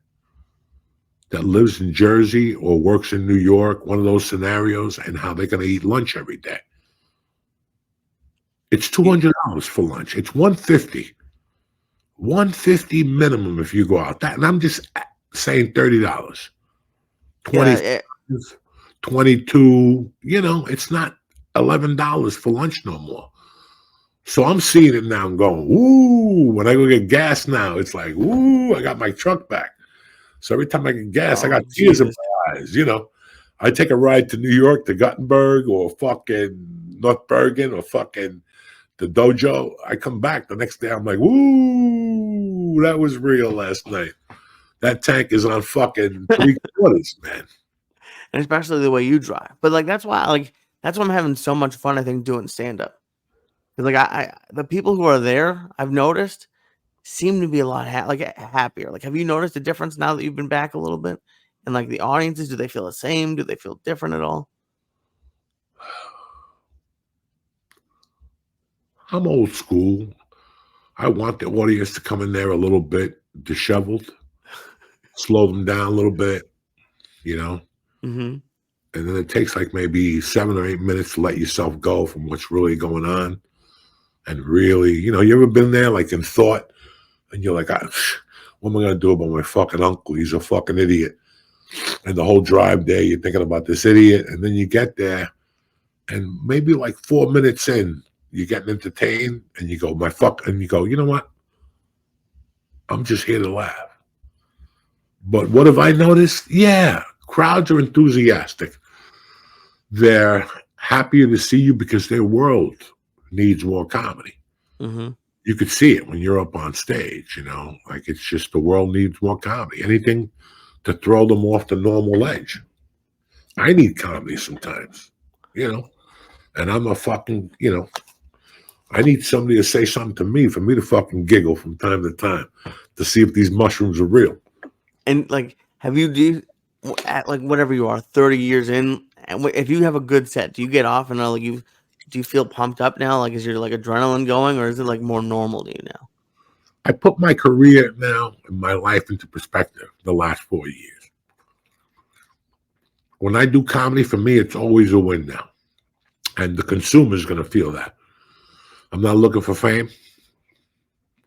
that lives in Jersey or works in New York, one of those scenarios, and how they're going to eat lunch every day. It's $200 for lunch. It's $150. $150 minimum if you go out. And I'm just saying $30. 20, 22, it's not $11 for lunch no more. So I'm seeing it now. I'm going, ooh, when I go get gas now, it's like, ooh, I got my truck back. So every time I get gas, I got tears in my eyes. I take a ride to New York, to Gothenburg, or fucking North Bergen or fucking the dojo. I come back the next day. I'm like, woo, that was real last night. That tank is on fucking 3/4, man. And especially the way you drive. But like that's why I'm having so much fun. I think doing stand up. Because like the people who are there, I've noticed, seem to be a lot happier. Like, have you noticed a difference now that you've been back a little bit? And like the audiences, do they feel the same? Do they feel different at all? I'm old school. I want the audience to come in there a little bit disheveled, slow them down a little bit, you know. Mm-hmm. And then it takes like maybe 7 or 8 minutes to let yourself go from what's really going on. And really, you ever been there like in thought and you're like, what am I going to do about my fucking uncle? He's a fucking idiot. And the whole drive there, you're thinking about this idiot. And then you get there and maybe like 4 minutes in, you're getting entertained and you go, and you go, you know what? I'm just here to laugh. But what have I noticed? Yeah, crowds are enthusiastic. They're happier to see you because their world needs more comedy. Mm-hmm. You could see it when you're up on stage, like it's just the world needs more comedy. Anything to throw them off the normal edge. I need comedy sometimes, and I'm a fucking, I need somebody to say something to me for me to fucking giggle from time to time to see if these mushrooms are real. And like, at like whatever you are, 30 years in, and if you have a good set, do you get off and do you feel pumped up now? Like, is your like adrenaline going, or is it like more normal to you now? I put my career now and my life into perspective the last 4 years. When I do comedy, for me, it's always a win now. And the consumer's going to feel that. I'm not looking for fame.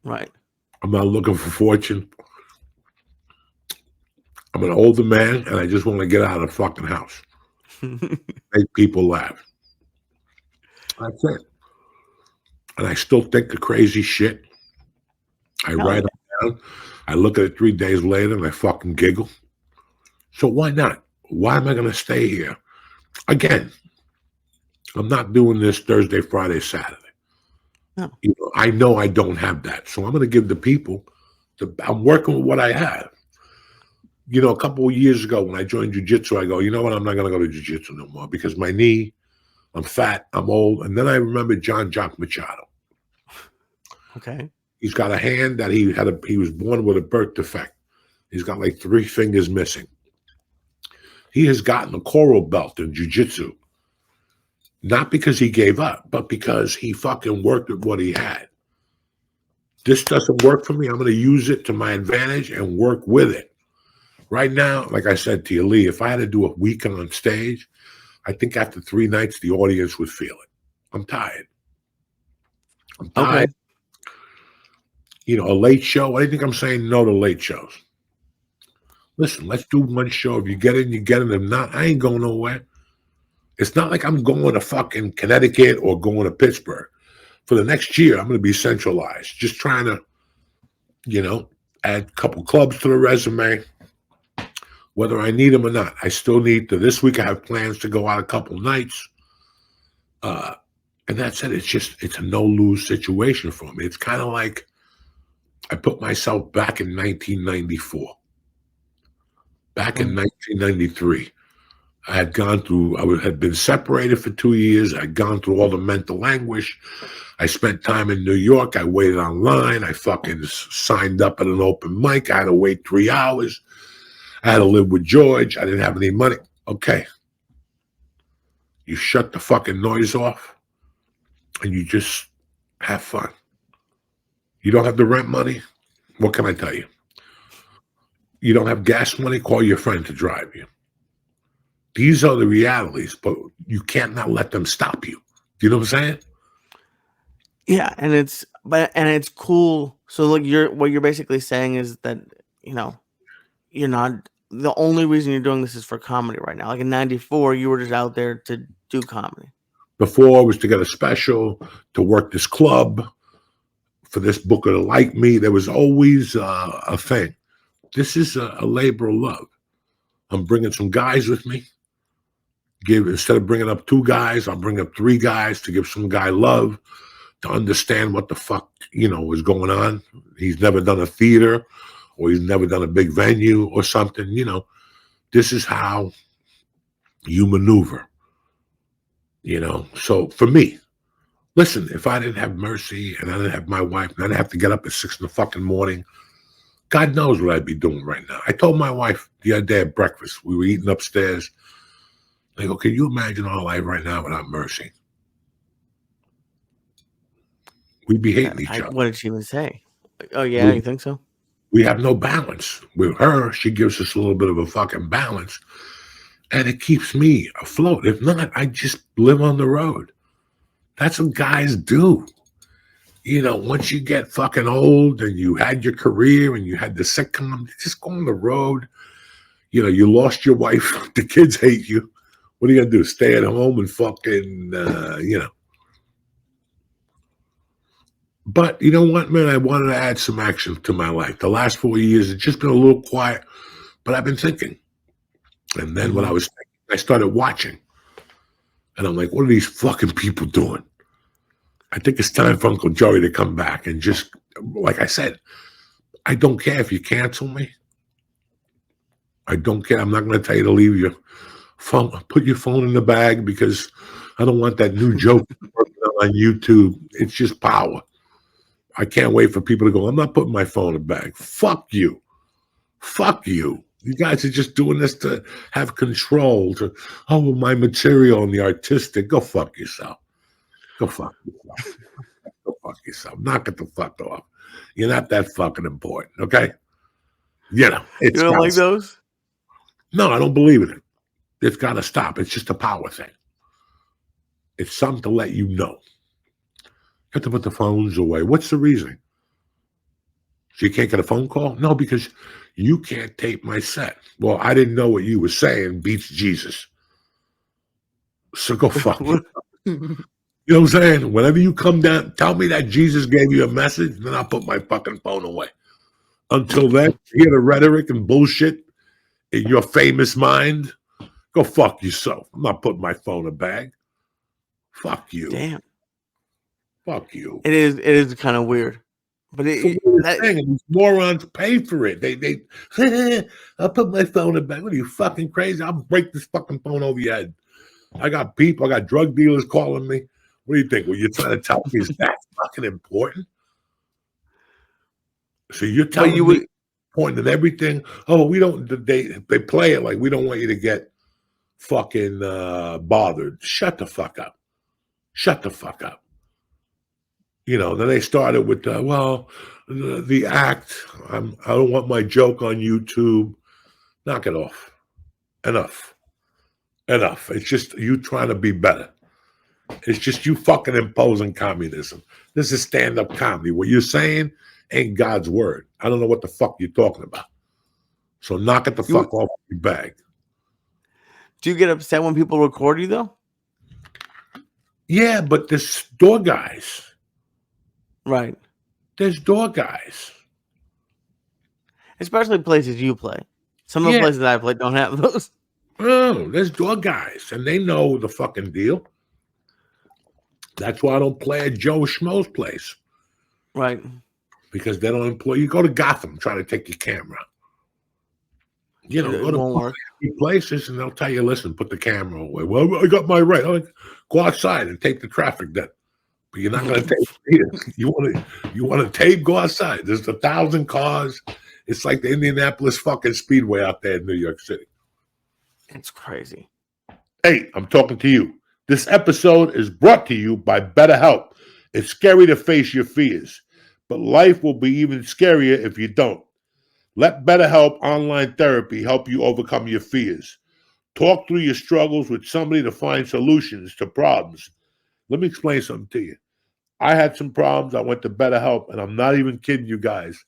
Right. I'm not looking for fortune. I'm an older man, and I just want to get out of the fucking house. Make people laugh. That's it. And I still think the crazy shit. I write it down. I look at it 3 days later, and I fucking giggle. So why not? Why am I going to stay here? Again, I'm not doing this Thursday, Friday, Saturday. No. I know I don't have that. So I'm going to give the people, I'm working with what I have. A couple of years ago when I joined jiu-jitsu, I go, you know what? I'm not going to go to jiu-jitsu no more because my knee, I'm fat, I'm old. And then I remember John Jock Machado. Okay. He's got a hand that he was born with a birth defect. He's got like 3 fingers missing. He has gotten a coral belt in jiu-jitsu. Not because he gave up, but because he fucking worked with what he had. This doesn't work for me. I'm going to use it to my advantage and work with it. Right now, like I said to you, Lee, if I had to do a week on stage, I think after 3 nights, the audience would feel it. I'm tired. I'm tired. Okay. A late show. I think I'm saying no to late shows. Listen, let's do one show. If you get in, you get in. If not, I ain't going nowhere. It's not like I'm going to fucking Connecticut or going to Pittsburgh. For the next year, I'm going to be centralized. Just trying to, add a couple clubs to the resume. Whether I need them or not, I still need to. This week I have plans to go out a couple nights. And that's it. It's a no-lose situation for me. It's kind of like I put myself back in 1994. Back in 1993. I had been separated for 2 years. I'd gone through all the mental anguish. I spent time in New York. I waited online. I fucking signed up at an open mic. I had to wait 3 hours. I had to live with George. I didn't have any money. Okay. You shut the fucking noise off and you just have fun. You don't have the rent money? What can I tell you? You don't have gas money? Call your friend to drive you. These are the realities, but you can't not let them stop you. Do you know what I'm saying? Yeah, and it's cool. So like what you're basically saying is that, you're not, the only reason you're doing this is for comedy right now. Like in 94, you were just out there to do comedy. Before was to get a special, to work this club, for this booker to like me. There was always a thing. This is a labor of love. I'm bringing some guys with me. Instead of bringing up 2 guys, I'll bring up 3 guys to give some guy love, to understand what the fuck, is going on. He's never done a theater, or he's never done a big venue or something. This is how you maneuver. So for me, listen, if I didn't have Mercy and I didn't have my wife and I didn't have to get up at 6 in the fucking morning, God knows what I'd be doing right now. I told my wife the other day at breakfast, we were eating upstairs. I go, can you imagine our life right now without Mercy? We'd be hating each other. What did she even say? Oh, yeah, you think so? We have no balance. With her, she gives us a little bit of a fucking balance, and it keeps me afloat. If not, I just live on the road. That's what guys do. Once you get fucking old and you had your career and you had the sitcom, just go on the road. You lost your wife. The kids hate you. What are you going to do? Stay at home and fucking, But you know what, man? I wanted to add some action to my life. The last 4 years, it's just been a little quiet, but I've been thinking. And then when I was thinking, I started watching. And I'm like, what are these fucking people doing? I think it's time for Uncle Joey to come back and just, like I said, I don't care if you cancel me. I don't care. I'm not going to tell you to leave your phone. Put your phone in the bag, because I don't want that new joke on YouTube. It's just power. I can't wait for people to go, I'm not putting my phone in the bag. Fuck you. Fuck you. You guys are just doing this to have control, my material and the artistic. Go fuck yourself. Go fuck yourself. Go fuck yourself. Knock it the fuck off. You're not that fucking important, okay? You don't like those? No, I don't believe in it. It's got to stop. It's just a power thing. It's something to let you know. You have to put the phones away. What's the reason? So you can't get a phone call? No, because you can't tape my set. Well, I didn't know what you were saying beats Jesus. So go fuck yourself. You know what I'm saying? Whenever you come down, tell me that Jesus gave you a message, then I'll put my fucking phone away. Until then, you hear the rhetoric and bullshit in your famous mind, go fuck yourself. I'm not putting my phone in a bag. Fuck you. Damn. Fuck you. It is kind of weird. But these morons pay for it. They I'll put my phone in the bag. What are you, fucking crazy? I'll break this fucking phone over your head. I got drug dealers calling me. What do you think? Well, you're trying to tell me is that fucking important? So you're telling me pointing at everything. Oh, we don't. They play it like we don't want you to get fucking bothered. Shut the fuck up. Shut the fuck up. Then they started with the act. I don't want my joke on YouTube. Knock it off. Enough. It's just you trying to be better. It's just you fucking imposing communism. This is stand-up comedy. What you're saying ain't God's word. I don't know what the fuck you're talking about. So knock it the fuck off your bag. Do you get upset when people record you, though? Yeah, but there's door guys. Right. There's door guys. Especially places you play. Some of the places that I play don't have those. Oh, there's door guys, and they know the fucking deal. That's why I don't play at Joe Schmo's place. Right. Because they don't employ you. Go to Gotham, try to take your camera. Go to places, and they'll tell you, listen, put the camera away. Well, I got my right. Like, go outside and take the traffic then. But you're not going to tape it. You want to tape? Go outside. There's 1,000 cars. It's like the Indianapolis fucking Speedway out there in New York City. It's crazy. Hey, I'm talking to you. This episode is brought to you by BetterHelp. It's scary to face your fears, but life will be even scarier if you don't. Let BetterHelp online therapy help you overcome your fears. Talk through your struggles with somebody to find solutions to problems. Let me explain something to you. I had some problems. I went to BetterHelp, and I'm not even kidding you guys.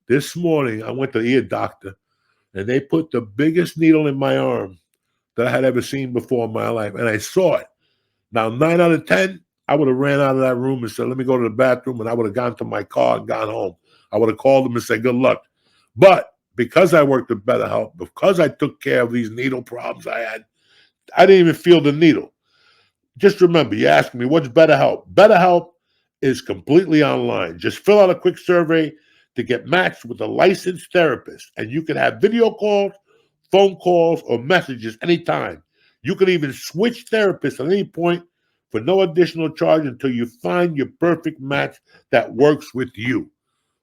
This morning, I went to the ear doctor, and they put the biggest needle in my arm that I had ever seen before in my life, and I saw it. Now, 9 out of 10, I would have ran out of that room and said, let me go to the bathroom, and I would have gone to my car and gone home. I would have called them and said, good luck. But because I worked with BetterHelp, because I took care of these needle problems I had, I didn't even feel the needle. Just remember, you asked me, what's BetterHelp? BetterHelp is completely online. Just fill out a quick survey to get matched with a licensed therapist, and you can have video calls, phone calls, or messages anytime. You can even switch therapists at any point for no additional charge until you find your perfect match that works with you.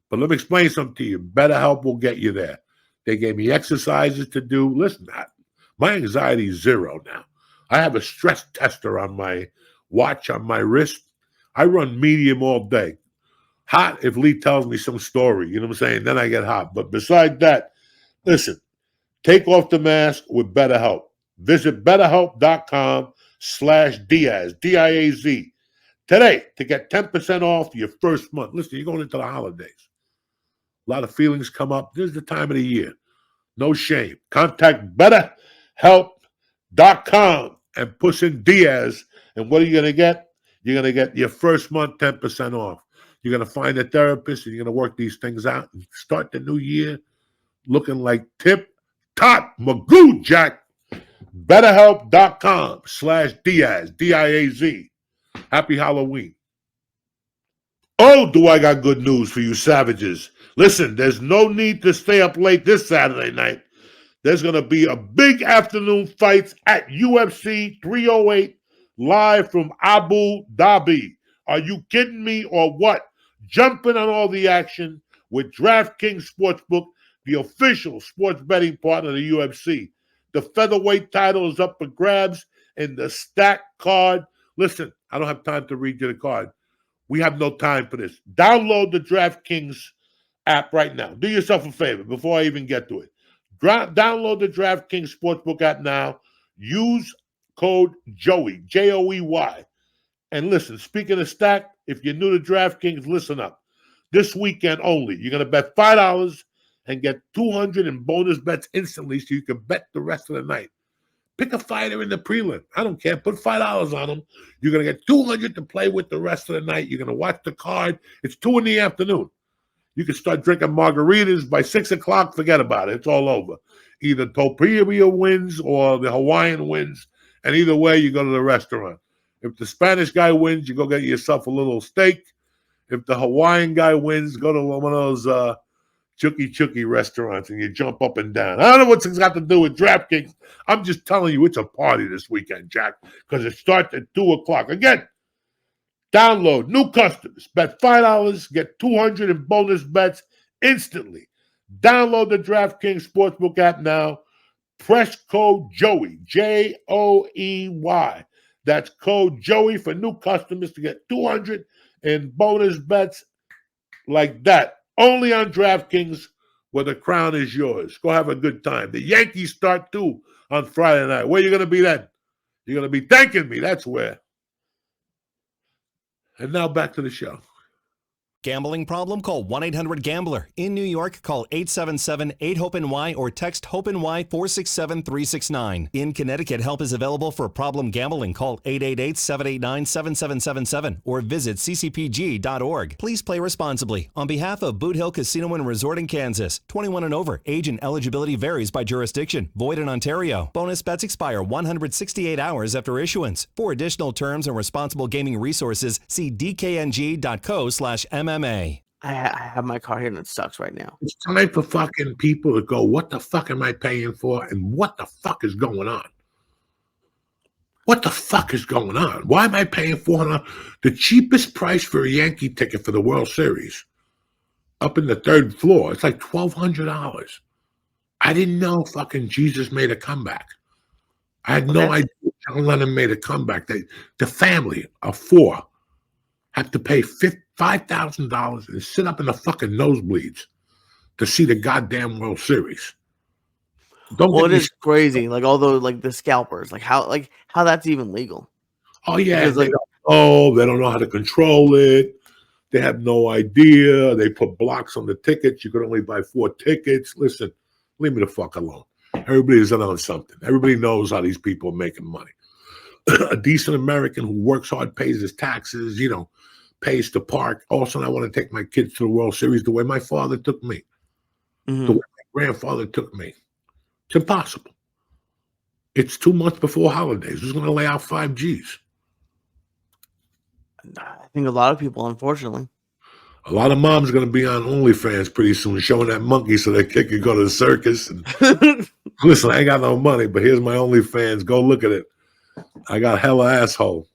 But let me explain something to you. BetterHelp will get you there. They gave me exercises to do. Listen, my anxiety is zero now. I have a stress tester on my watch on my wrist. I run medium all day. Hot if Lee tells me some story, you know what I'm saying? Then I get hot. But besides that, listen, take off the mask with BetterHelp. Visit betterhelp.com/Diaz, D-I-A-Z, today to get 10% off your first month. Listen, you're going into the holidays. A lot of feelings come up. This is the time of the year. No shame. Contact betterhelp.com and push in Diaz. And what are you going to get? You're going to get your first month 10% off. You're going to find a therapist and you're going to work these things out and start the new year looking like tip-top Magoo Jack. BetterHelp.com/Diaz, D-I-A-Z. Happy Halloween. Oh, do I got good news for you savages. Listen, there's no need to stay up late this Saturday night. There's going to be a big afternoon fights at UFC 308 live from Abu Dhabi. Are you kidding me or what? Jumping on all the action with DraftKings Sportsbook, the official sports betting partner of the UFC. The featherweight title is up for grabs in the stacked card. Listen, I don't have time to read you the card. We have no time for this. Download the DraftKings app right now. Do yourself a favor before I even get to it. Download the DraftKings Sportsbook app now. Use code Joey, Joey. And listen, speaking of stack, if you're new to DraftKings, listen up. This weekend only, you're going to bet $5 and get $200 in bonus bets instantly so you can bet the rest of the night. Pick a fighter in the prelim. I don't care. Put $5 on them. You're going to get $200 to play with the rest of the night. You're going to watch the card. It's 2 p.m. You can start drinking margaritas by 6 o'clock. Forget about it. It's all over. Either Topia wins or the Hawaiian wins. And either way, you go to the restaurant. If the Spanish guy wins, you go get yourself a little steak. If the Hawaiian guy wins, go to one of those Chucky restaurants and you jump up and down. I don't know what it's got to do with DraftKings. I'm just telling you it's a party this weekend, Jack, because it starts at 2 o'clock. Again, download new customers. Bet $5, get $200 in bonus bets instantly. Download the DraftKings Sportsbook app now. Press code Joey, Joey. That's code Joey for new customers to get $200 in bonus bets like that. Only on DraftKings, where the crown is yours. Go have a good time. The Yankees start too on Friday night. Where are you going to be then? You're going to be thanking me. That's where. And now back to the show. Gambling problem? Call 1-800-GAMBLER. In New York, call 877-8-HOPE-NY or text HOPE-NY 467-369. In Connecticut, help is available for problem gambling. Call 888-789-7777 or visit ccpg.org. Please play responsibly. On behalf of Boot Hill Casino and Resort in Kansas, 21 and over. Age and eligibility varies by jurisdiction. Void in Ontario. Bonus bets expire 168 hours after issuance. For additional terms and responsible gaming resources, see dkng.co/MMA. I have my car here and it sucks right now. It's time for fucking people to go, what the fuck am I paying for? And what the fuck is going on? What the fuck is going on? Why am I paying $400? The cheapest price for a Yankee ticket for the World Series, up in the third floor, it's like $1,200. I didn't know fucking Jesus made a comeback. I had no idea John Lennon made a comeback. The family of 4 had to pay $5,000 and sit up in the fucking nosebleeds to see the goddamn World Series. It is crazy. Like all those, like the scalpers, like how that's even legal. Oh yeah, they don't know how to control it. They have no idea. They put blocks on the tickets. You could only buy 4 tickets. Listen, leave me the fuck alone. Everybody's in on something. Everybody knows how these people are making money. A decent American who works hard, pays his taxes, pays to park. Also, I want to take my kids to the World Series the way my father took me, the way my grandfather took me. It's impossible. It's 2 months before holidays. Who's going to lay out 5 G's? I think a lot of people, unfortunately. A lot of moms are going to be on OnlyFans pretty soon, showing that monkey so their kid can go to the circus. And listen, I ain't got no money, but here's my OnlyFans. Go look at it. I got hella asshole.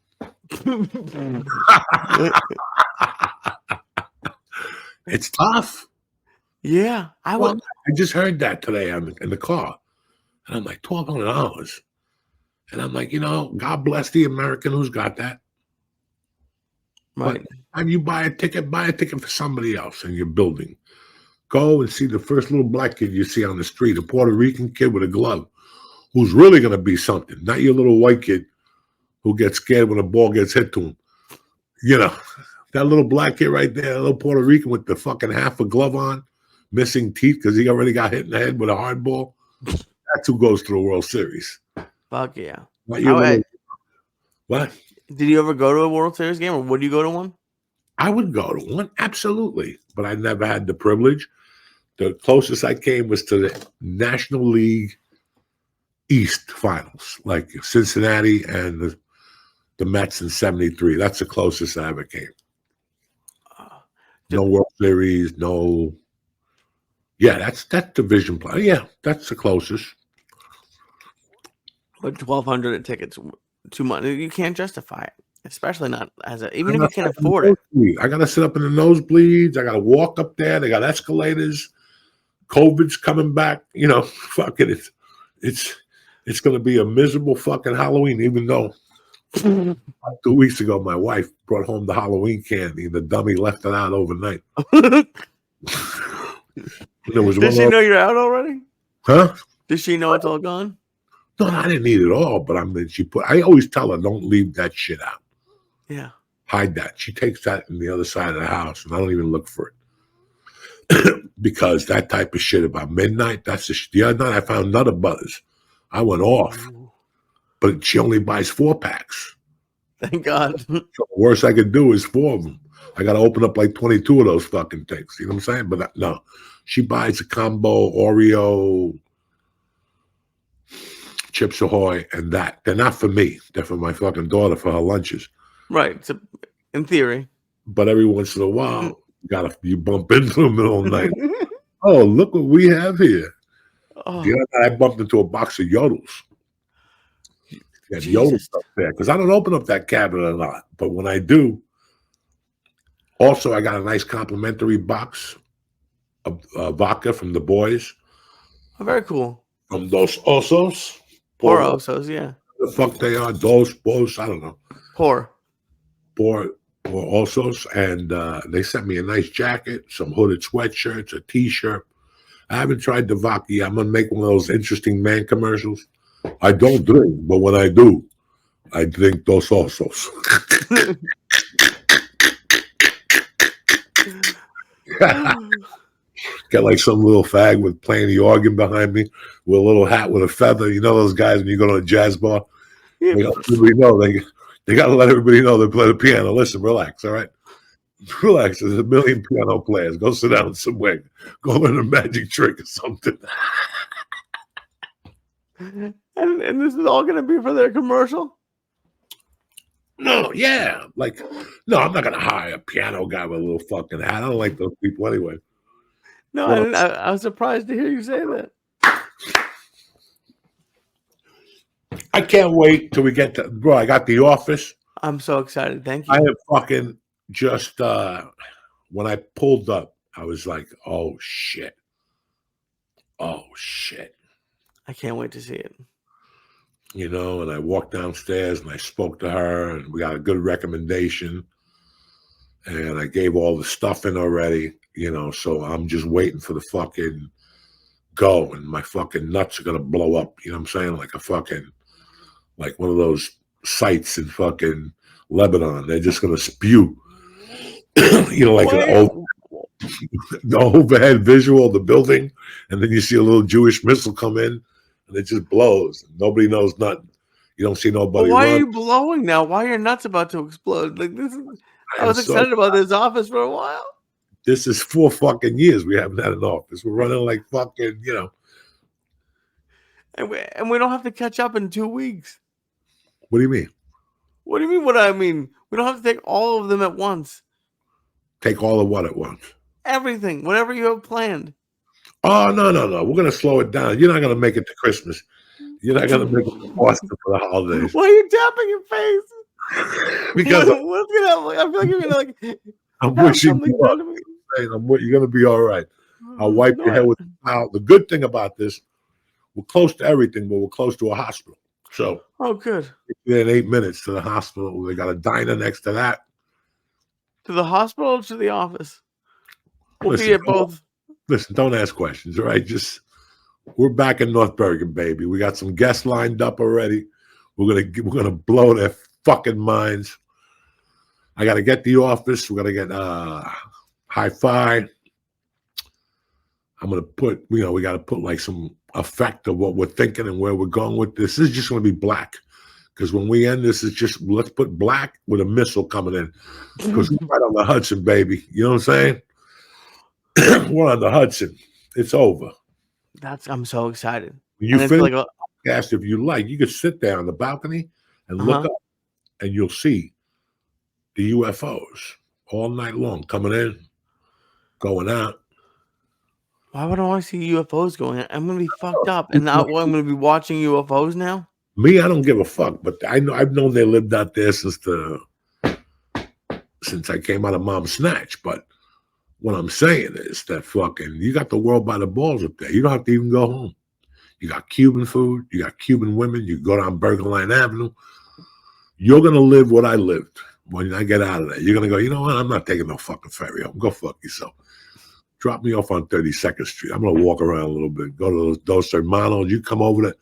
It's tough. Yeah, I would. I just heard that today in the car. And I'm like, $1,200. And I'm like, God bless the American who's got that. Right. But if you buy a ticket for somebody else in your building. Go and see the first little black kid you see on the street, a Puerto Rican kid with a glove, who's really going to be something, not your little white kid who gets scared when a ball gets hit to him. That little black kid right there, a little Puerto Rican with the fucking half a glove on, missing teeth because he already got hit in the head with a hard ball. That's who goes to the World Series. Fuck yeah. What? Did you ever go to a World Series game, or would you go to one? I would go to one, absolutely. But I never had the privilege. The closest I came was to the National League East Finals, like Cincinnati and the Mets in '73. That's the closest I ever came. No World Series, no. Yeah, that's division play. Yeah, that's the closest. But 1,200 a ticket's too much. You can't justify it, especially not even if you can afford it. I gotta sit up in the nosebleeds. I gotta walk up there. They got escalators. COVID's coming back. Fucking it's gonna be a miserable fucking Halloween. Even though 2 weeks ago my wife brought home the Halloween candy, and the dummy left it out overnight. Does she know you're out already? Huh? Does she know it's all gone? No, I didn't eat it all, but I always tell her, don't leave that shit out. Yeah. Hide that. She takes that in the other side of the house, and I don't even look for it. Because that type of shit about midnight, the other night I found Nutter Butters. I went off. But she only buys 4-packs. Thank God. So the worst I could do is 4 of them. I got to open up like 22 of those fucking things. You know what I'm saying? But no, she buys a combo Oreo, Chips Ahoy, and that. They're not for me. They're for my fucking daughter for her lunches. Right. So, in theory. But every once in a while, you bump into the middle of the night. Oh, look what we have here. Oh. The other night I bumped into a box of Yodels. And Yodels up there. Because I don't open up that cabinet a lot. But when I do, also I got a nice complimentary box of vodka from the boys. Oh, very cool. From Dos Osos. Poor Osos, yeah. The fuck they are. Dos, I don't know. Poor Osos. And they sent me a nice jacket, some hooded sweatshirts, a t-shirt. I haven't tried the vodka yet. I'm going to make one of those interesting man commercials. I don't drink, but when I do, I drink Dos Osos. Got like some little fag with playing the organ behind me with a little hat with a feather. You know those guys when you go to a jazz bar? Yeah. They got to let everybody know they play the piano. Listen, relax, all right? Relax. There's a million piano players. Go sit down somewhere. Go learn a magic trick or something. And this is all going to be for their commercial? No, yeah. No, I'm not going to hire a piano guy with a little fucking hat. I don't like those people anyway. No, I was surprised to hear you say that. I can't wait till we get to, bro, I got The Office. I'm so excited. Thank you. I have fucking just, when I pulled up, I was like, oh, shit. Oh, shit. I can't wait to see it. And I walked downstairs and I spoke to her and we got a good recommendation. And I gave all the stuff in already, so I'm just waiting for the fucking go. And my fucking nuts are going to blow up. You know what I'm saying? Like one of those sites in fucking Lebanon. They're just going to spew, like the overhead visual of the building. And then you see a little Jewish missile come in. And it just blows. Nobody knows nothing. You don't see nobody. Why are you blowing now? Why are your nuts about to explode? I was excited about this office for a while. This is 4 fucking years we haven't had an office. We're running like fucking, And we don't have to catch up in 2 weeks. What do you mean? What do you mean what I mean? We don't have to take all of them at once. Take all of what at once? Everything. Whatever you have planned. Oh, no. We're going to slow it down. You're not going to make it to Christmas. You're not going to make it to Boston for the holidays. Why are you tapping your face? Because What's gonna happen? I feel like you're gonna I'm have wishing something you done to me. you're going to be all right. I'll wipe No, your head with a towel. The good thing about this, we're close to everything, but we're close to a hospital. So Oh, good. we're in 8 minutes to the hospital. They got a diner next to that. To the hospital or to the office? We'll Listen, be at both. Listen, don't ask questions, all right? Just we're back in North Bergen, baby. We got some guests lined up already. We're gonna blow their fucking minds. I gotta get the office. We're gonna get hi-fi. I'm gonna put, we gotta put like some effect of what we're thinking and where we're going with this. This is just gonna be black. Because when we end this, it's just let's put black with a missile coming in. Because we're right on the Hudson, baby. You know what I'm saying? We're on the Hudson. It's over. I'm so excited. When you And it's finish like a, the podcast, if you like, you could sit there on the balcony and look up, and you'll see the UFOs all night long coming in, going out. why would I want to see UFOs going? I'm gonna be fucked up, and now I'm gonna be watching UFOs now. Me, I don't give a fuck, but I've known they lived out there since I came out of Mom's Snatch. But what I'm saying is that fucking you got the world by the balls up there. You don't have to even go home. You got Cuban food, you got Cuban women, you go down Burger Line Avenue. You're gonna live what I lived when I get out of there. You're gonna go, you know what? I'm not taking no fucking ferry home. Go fuck yourself. Drop me off on 32nd Street. I'm gonna walk around a little bit, go to those Hermanos. You come over there,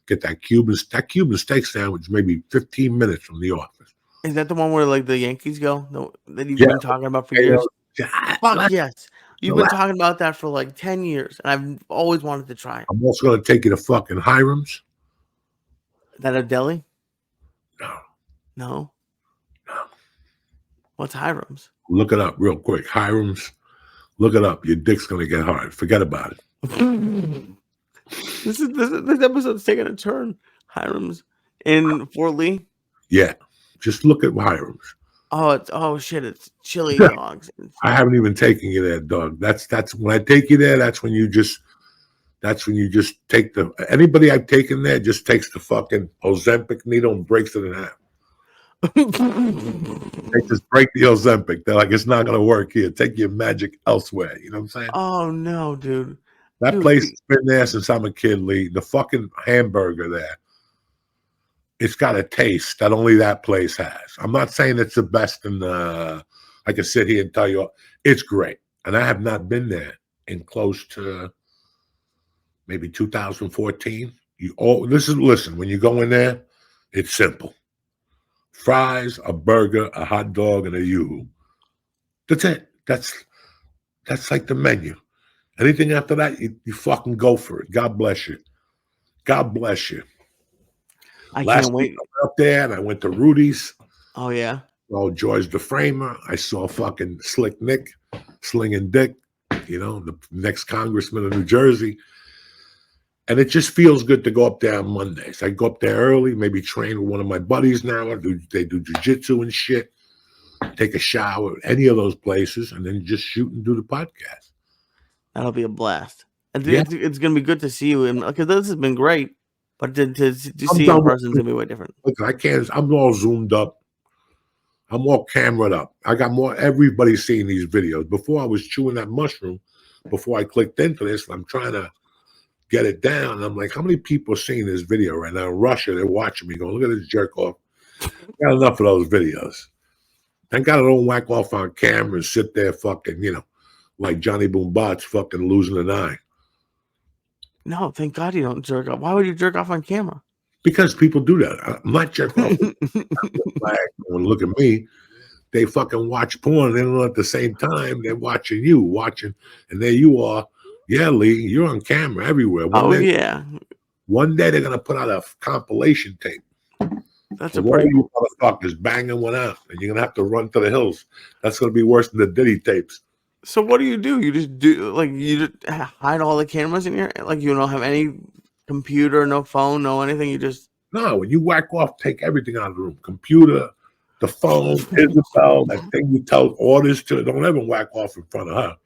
get that Cuban steak sandwich, maybe 15 minutes from the office. Is that the one where like the Yankees go? No, that you've been talking about for years. Fuck yes. You've been talking about that for like 10 years, and I've always wanted to try it. I'm also going to take you to fucking Hiram's. Is that a deli? No. No. What's Hiram's? Look it up real quick. Hiram's. Look it up. Your dick's going to get hard. Forget about it. This episode's taking a turn. Hiram's in Fort Lee. Yeah. Just look at Hiram's. It's chili dogs. I haven't even taken you there, dog. That's when I take you there. That's when you just take anybody I've taken there just takes the fucking Ozempic needle and breaks it in half. They just break the Ozempic. They're like, it's not gonna work here. Take your magic elsewhere. You know what I'm saying? Oh no, dude. That place has been there since I'm a kid, Lee. The fucking hamburger there. It's got a taste that only that place has. I'm not saying it's the best I can sit here and tell you it's great. And I have not been there in close to maybe 2014. Listen, when you go in there, it's simple. Fries, a burger, a hot dog, and a yoo-hoo. That's it. That's like the menu. Anything after that, you fucking go for it. God bless you. God bless you. I Last can't wait. week I went up there and I went to Rudy's. Oh yeah. Oh, George the Framer. I saw fucking Slick Nick, Slinging Dick, the next congressman of New Jersey. And it just feels good to go up there on Mondays. I go up there early, maybe train with one of my buddies now. They do jiu-jitsu and shit. Take a shower at any of those places and then just shoot and do the podcast. That'll be a blast. It's going to be good to see you. Because this has been great. But to see you in person is going to be way different. Look, I'm all zoomed up. I'm all cameraed up. I got everybody's seeing these videos. Before I was chewing that mushroom, before I clicked into this, I'm trying to get it down. And I'm like, how many people are seeing this video right now? In Russia, they're watching me going, look at this jerk off. Got enough of those videos. Thank God I don't whack off on camera and sit there fucking, like Johnny Boom Bots fucking losing an eye. No, thank God you don't jerk off. Why would you jerk off on camera? Because people do that. I'm not jerking off. Look at me. They fucking watch porn. They don't know at the same time they're watching you, and there you are. Yeah, Lee, you're on camera everywhere. One day they're gonna put out a compilation tape. That's a pretty you motherfuckers banging one out, and you're gonna have to run to the hills. That's gonna be worse than the Diddy tapes. So what do? You just hide all the cameras in here? Like you don't have any computer, no phone, no anything. You just No, when you whack off, take everything out of the room. Computer, the phone, Isabel, that thing you tell orders to. Don't ever whack off in front of her.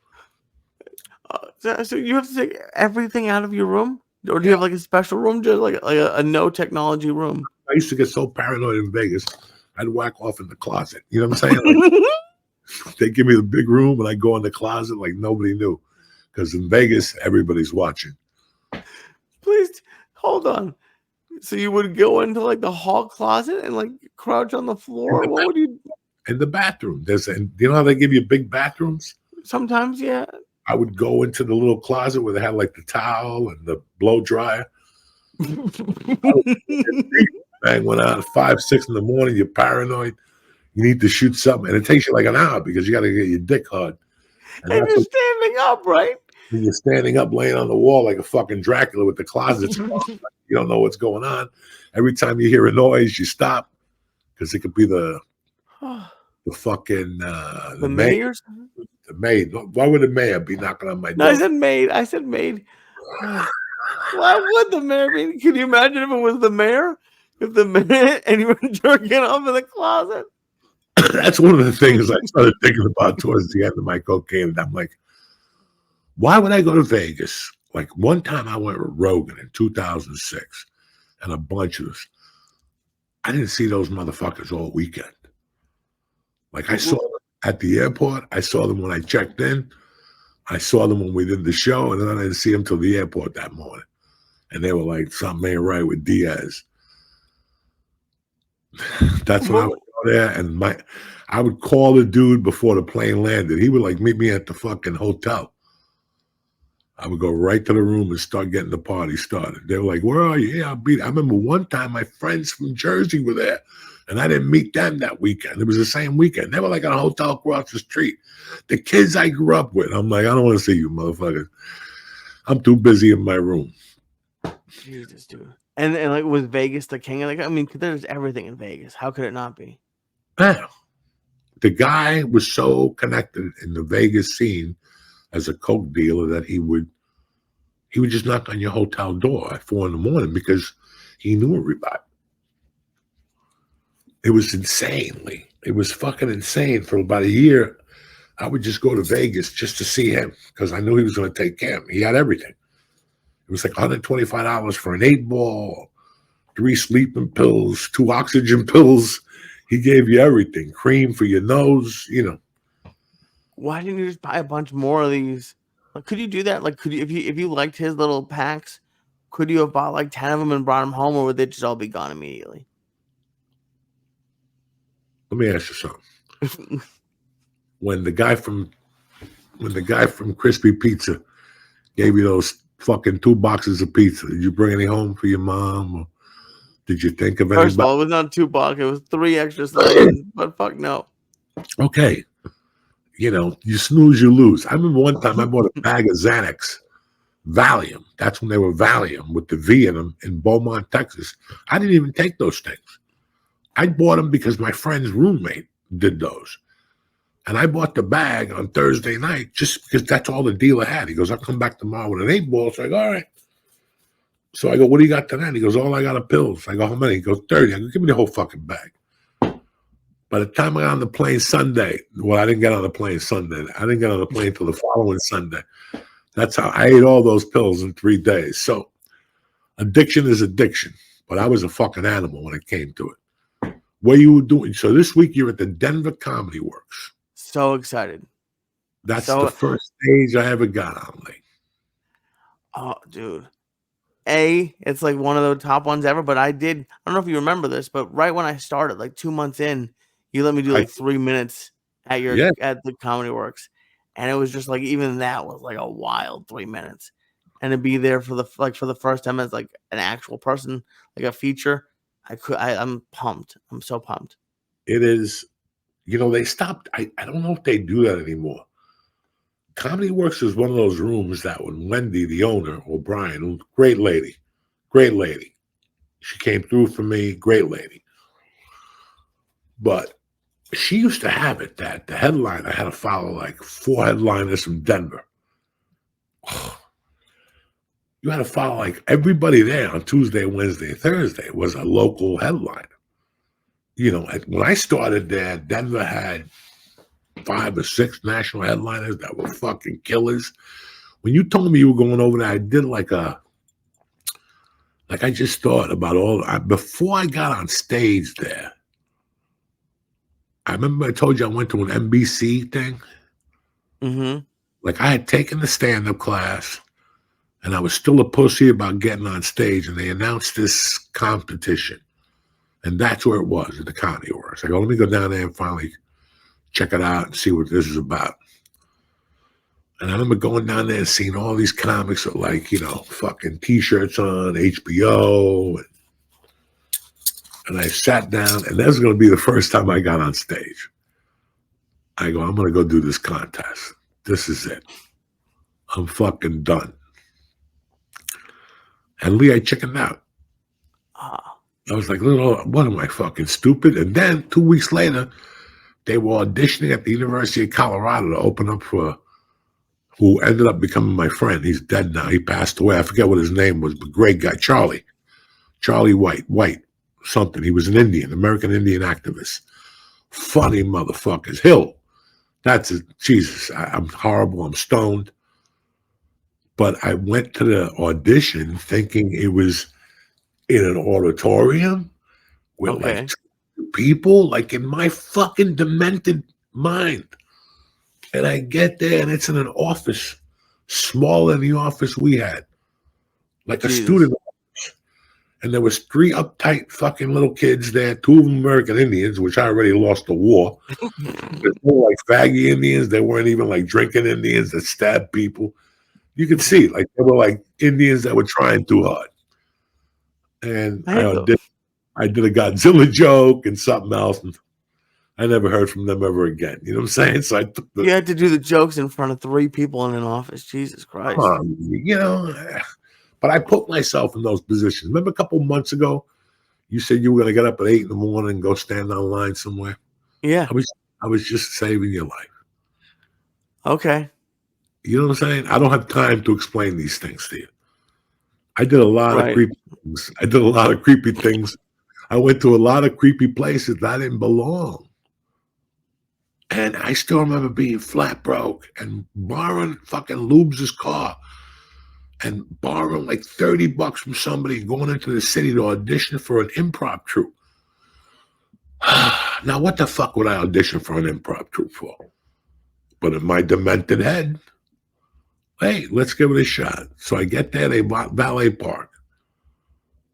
so you have to take everything out of your room, or do you have like a special room, just like a no technology room? I used to get so paranoid in Vegas, I'd whack off in the closet. You know what I'm saying? Like, they give me the big room, and I go in the closet like nobody knew, because in Vegas everybody's watching. Please hold on. So you would go into like the hall closet and like crouch on the floor? What would you? In the bathroom, and you know how they give you big bathrooms? Sometimes, yeah. I would go into the little closet where they had like the towel and the blow dryer. Bang went out at 5, 6 in the morning. You're paranoid. You need to shoot something, and it takes you like an hour because you got to get your dick hard. And you're standing up, right? You're standing up, laying on the wall like a fucking Dracula with the closets. You don't know what's going on. Every time you hear a noise, you stop because it could be the fucking the maid. The maid. Why would the maid be knocking on my door? No, I said maid. Why would the mayor be? Can you imagine if it was the mayor? If the mayor and you were jerking off in the closet? That's one of the things I started thinking about towards the end of my cocaine. And I'm like, why would I go to Vegas? Like one time I went with Rogan in 2006 and a bunch of us. I didn't see those motherfuckers all weekend. Like I saw them at the airport. I saw them when I checked in. I saw them when we did the show, and then I didn't see them till the airport that morning. And they were like, something ain't right with Diaz. That's when I would go there, and I would call the dude before the plane landed. He would like meet me at the fucking hotel. I would go right to the room and start getting the party started. They were like, where are you? Yeah, I'll be there. I remember one time my friends from Jersey were there, and I didn't meet them that weekend. It was the same weekend. They were like at a hotel across the street. The kids I grew up with. I'm like, I don't want to see you, motherfuckers. I'm too busy in my room. Jesus, dude. And like, was Vegas the king? Like, I mean, there's everything in Vegas. How could it not be? Yeah. The guy was so connected in the Vegas scene as a coke dealer that he would just knock on your hotel door at 4 a.m. because he knew everybody. It was insanely. It was fucking insane. For about a year, I would just go to Vegas just to see him because I knew he was going to take care of me. He had everything. It was like $125 for an 8-ball, 3 sleeping pills, 2 oxygen pills. He gave you everything. Cream for your nose, you know. Why didn't you just buy a bunch more of these? Like, could you do that? Like, could you, if you liked his little packs, could you have bought like 10 of them and brought them home, or would they just all be gone immediately? Let me ask you something. When the guy from Crispy Pizza gave you those fucking 2 boxes of pizza, did you bring any home for your mom? Or did you think of anybody? First of all, it was not $2. It was 3 extra slices, but fuck no. Okay. You know, you snooze, you lose. I remember one time I bought a bag of Xanax, Valium. That's when they were Valium with the V in them in Beaumont, Texas. I didn't even take those things. I bought them because my friend's roommate did those. And I bought the bag on Thursday night just because that's all the dealer had. He goes, I'll come back tomorrow with an 8-ball. So I go, all right. So I go, what do you got tonight? He goes, all I got are pills. I go, how many? He goes, 30. I go, give me the whole fucking bag. By the time I got on the plane Sunday, well, I didn't get on the plane Sunday. I didn't get on the plane until the following Sunday. That's how I ate all those pills in 3 days. So addiction is addiction. But I was a fucking animal when it came to it. What you were doing? So this week you're at the Denver Comedy Works. So excited. That's the first stage I ever got on, like. Oh, dude. It's like one of the top ones ever, but I don't know if you remember this, but right when I started, like 2 months in, you let me do like 3 minutes at the Comedy Works. And it was just like, even that was like a wild 3 minutes. And to be there for the first time as like an actual person, like a feature, I'm pumped. I'm so pumped. It is, you know, they stopped. I don't know if they do that anymore. Comedy Works is one of those rooms that when Wendy, the owner, O'Brien, great lady, she came through for me, great lady. But she used to have it that the headline, I had to follow like 4 headliners from Denver. you had to follow like everybody there on Tuesday, Wednesday, Thursday was a local headliner. You know, when I started there, Denver had 5 or 6 national headliners that were fucking killers. When you told me you were going over there, I did like I just thought about before I got on stage there. I remember I told you I went to an NBC thing. Mm-hmm. Like I had taken the stand-up class, and I was still a pussy about getting on stage, and they announced this competition. And that's where it was, at the Comedy Works. I go, let me go down there and finally check it out and see what this is about. And I remember going down there and seeing all these comics with like, you know, fucking T-shirts on, HBO. And I sat down, and that was going to be the first time I got on stage. I go, I'm going to go do this contest. This is it. I'm fucking done. And Lee, I chickened out. I was like, what am I, fucking stupid? And then 2 weeks later, they were auditioning at the University of Colorado to open up for who ended up becoming my friend. He's dead now. He passed away. I forget what his name was, but great guy, Charlie White, something. He was an American Indian activist. Funny motherfuckers. Hill. That's it. Jesus. I'm horrible. I'm stoned. But I went to the audition thinking it was in an auditorium with like people, like in my fucking demented mind. And I get there and it's in an office smaller than the office we had, like a student office. And there was 3 uptight fucking little kids there, 2 of them American Indians, which I already lost the war. They were like faggy Indians. They weren't even like drinking Indians that stabbed people. You could see, like they were like Indians that were trying too hard. And I did a Godzilla joke and something else, and I never heard from them ever again. You know what I'm saying? So I took you had to do the jokes in front of 3 people in an office. Jesus Christ. You know, but I put myself in those positions. Remember a couple months ago, you said you were going to get up at 8 in the morning and go stand online somewhere? Yeah. I was just saving your life. Okay. You know what I'm saying? I don't have time to explain these things to you. I did a lot of creepy things. I went to a lot of creepy places that I didn't belong. And I still remember being flat broke and borrowing fucking Lubes' car and borrowing like $30 from somebody and going into the city to audition for an improv troupe. Now, what the fuck would I audition for an improv troupe for? But in my demented head, hey, let's give it a shot. So I get there, they bought Valet Park.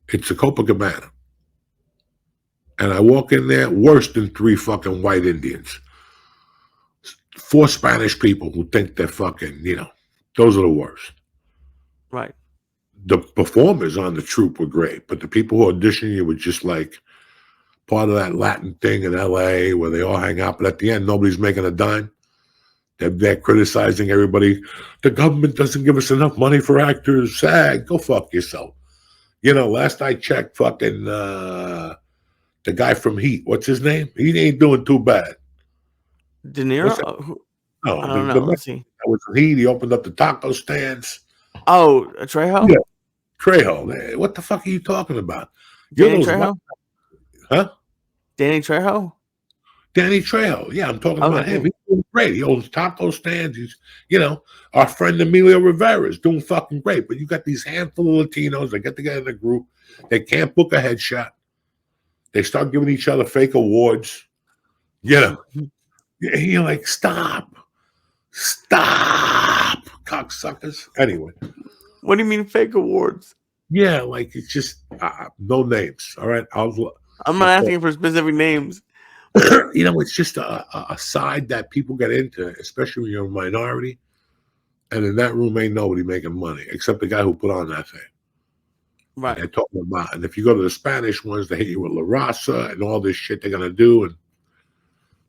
It's a Copacabana. And I walk in there, worse than 3 fucking white Indians. 4 Spanish people who think they're fucking, you know, those are the worst. Right. The performers on the troupe were great, but the people who auditioned you were just like part of that Latin thing in LA where they all hang out, but at the end, nobody's making a dime. They're criticizing everybody. The government doesn't give us enough money for actors. SAG, go fuck yourself. You know, last I checked, fucking the guy from Heat, what's his name? He ain't doing too bad. De Niro? No, I don't know. Let's see. That was Heat. He opened up the taco stands. Oh, Trejo? Yeah, Trejo. What the fuck are you talking about? Danny Trejo? Huh? Danny Trejo? Danny Trejo. Yeah, I'm talking about him. He's doing great. He owns taco stands. He's, you know, our friend Emilio Rivera is doing fucking great. But you got these handful of Latinos that get together in a group. They can't book a headshot. They start giving each other fake awards. You know, you're like, stop, cocksuckers. Anyway. What do you mean fake awards? Yeah, like it's just no names. All right. I'm not asking for specific names. You know, it's just a side that people get into, especially when you're a minority. And in that room, ain't nobody making money except the guy who put on that thing. Right. They're talking about, and if you go to the Spanish ones, they hit you with La Raza and all this shit they're gonna do. And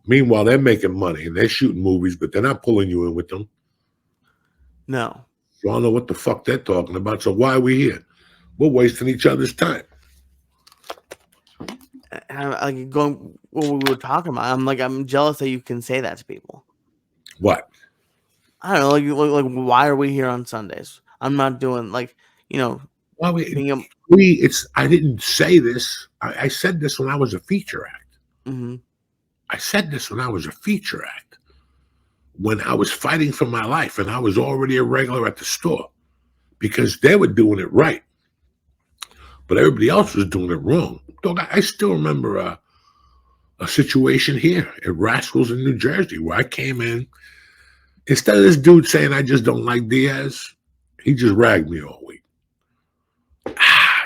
meanwhile, they're making money and they're shooting movies, but they're not pulling you in with them. No. So I don't know what the fuck they're talking about. So why are we here? We're wasting each other's time. Like going what we were talking about. I'm jealous that you can say that to people. What? I don't know. Like why are we here on Sundays? I'm not doing you know, Well, being a. I didn't say this. I said this when I was a feature act. Mm-hmm. I said this when I was a feature act. When I was fighting for my life and I was already a regular at the store because they were doing it right, but everybody else was doing it wrong. Dog, I still remember a situation here at Rascals in New Jersey where I came in. Instead of this dude saying, I just don't like Diaz, he just ragged me all week.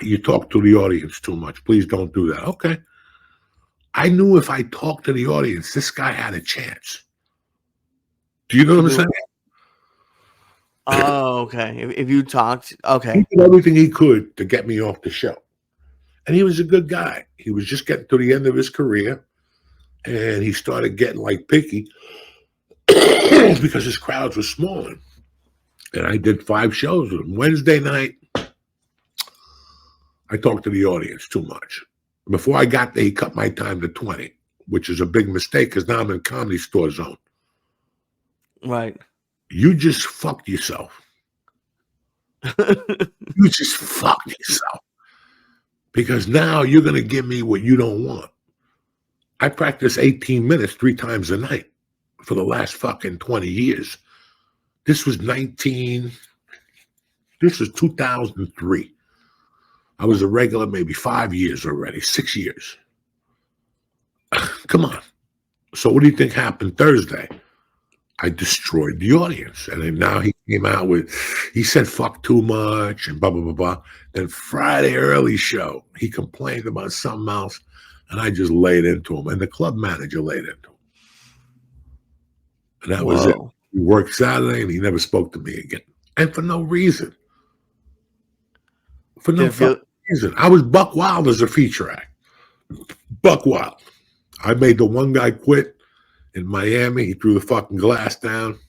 You talk to the audience too much. Please don't do that. Okay. I knew if I talked to the audience, this guy had a chance. Do you know what I'm saying? Oh, okay. If you talked, okay. He did everything he could to get me off the show. And he was a good guy. He was just getting to the end of his career. And he started getting like picky because his crowds were smaller. And I did 5 shows with him. Wednesday night, I talked to the audience too much. Before I got there, he cut my time to 20, which is a big mistake because now I'm in Comedy Store Zone. Right. You just fucked yourself. You just fucked yourself. Because now you're going to give me what you don't want. I practice 18 minutes 3 times a night for the last fucking 20 years. This was 2003. I was a regular maybe 5 years already, 6 years. Come on. So what do you think happened Thursday? I destroyed the audience. And then now he came out with, he said fuck too much and blah, blah, blah, blah. Then Friday early show, he complained about something else. And I just laid into him. And the club manager laid into him. And that was it. We worked Saturday and he never spoke to me again. And for no reason. For no reason. I was buck wild as a feature act. Buck wild. I made the one guy quit in Miami. He threw the fucking glass down.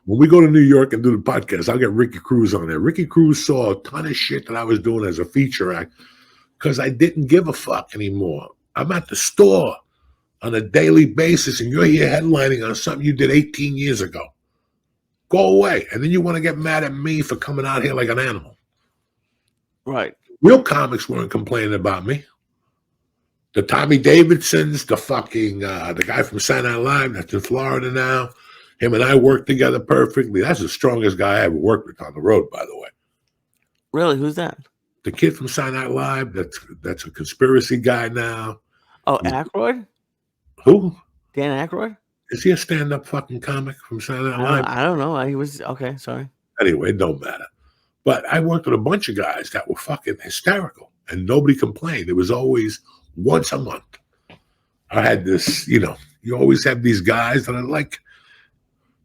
When we go to New York and do the podcast, I'll get Ricky Cruz on there. Ricky Cruz saw a ton of shit that I was doing as a feature act because I didn't give a fuck anymore. I'm at the store on a daily basis and you're here headlining on something you did 18 years ago. Go away. And then you want to get mad at me for coming out here like an animal. Right. Real comics weren't complaining about me. The Tommy Davidsons, the fucking, the guy from Saturday Night Live that's in Florida now, him and I work together perfectly. That's the strongest guy I ever worked with on the road, by the way. Really? Who's that? The kid from Saturday Night Live, that's a conspiracy guy now. Oh, Aykroyd? Who? Dan Aykroyd? Is he a stand-up fucking comic from Saturday Night Live? I don't know. He was, okay, sorry. Anyway, it don't matter. But I worked with a bunch of guys that were fucking hysterical, and nobody complained. It was always once a month. I had this, you always have these guys that are like,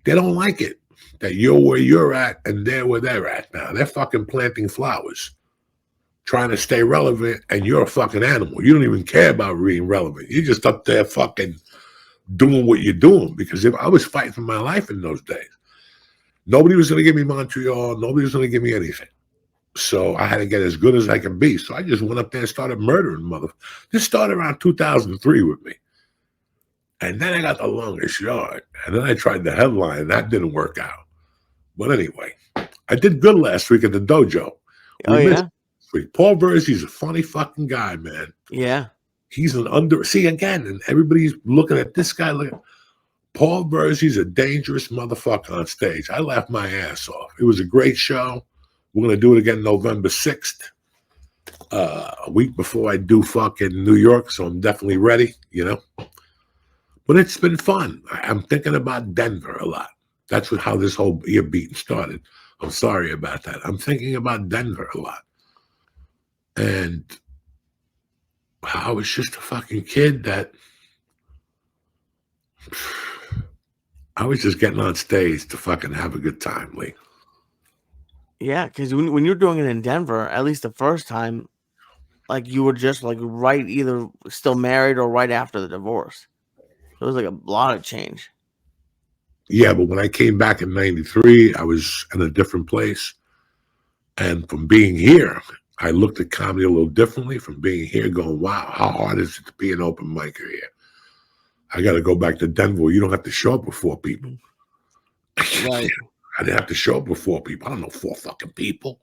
they don't like it that you're where you're at and they're where they're at now. They're fucking planting flowers, trying to stay relevant, and you're a fucking animal. You don't even care about being relevant. You're just up there fucking doing what you're doing. Because if I was fighting for my life in those days, nobody was going to give me Montreal. Nobody was going to give me anything. So I had to get as good as I could be. So I just went up there and started murdering motherfuckers. This started around 2003 with me. And then I got the longest yard. And then I tried the headline. That didn't work out. But anyway, I did good last week at the dojo. Paul Verzi's a funny fucking guy, man. Yeah. He's see again, and everybody's looking at this guy. Paul Verzi's a dangerous motherfucker on stage. I laughed my ass off. It was a great show. We're going to do it again November 6th, a week before I do fucking New York, so I'm definitely ready, But it's been fun. I'm thinking about Denver a lot. That's how this whole ear beating started. I'm sorry about that. I'm thinking about Denver a lot. And I was just a fucking kid that I was just getting on stage to fucking have a good time, Lee. Yeah, because when you're doing it in Denver, at least the first time, like you were just like right either still married or right after the divorce. It was like a lot of change. Yeah, but when I came back in 93, I was in a different place. And from being here, I looked at comedy a little differently from being here going, wow, how hard is it to be an open micer here? I got to go back to Denver. You don't have to show up with 4 people. Right. I didn't have to show up with 4 people. I don't know 4 fucking people.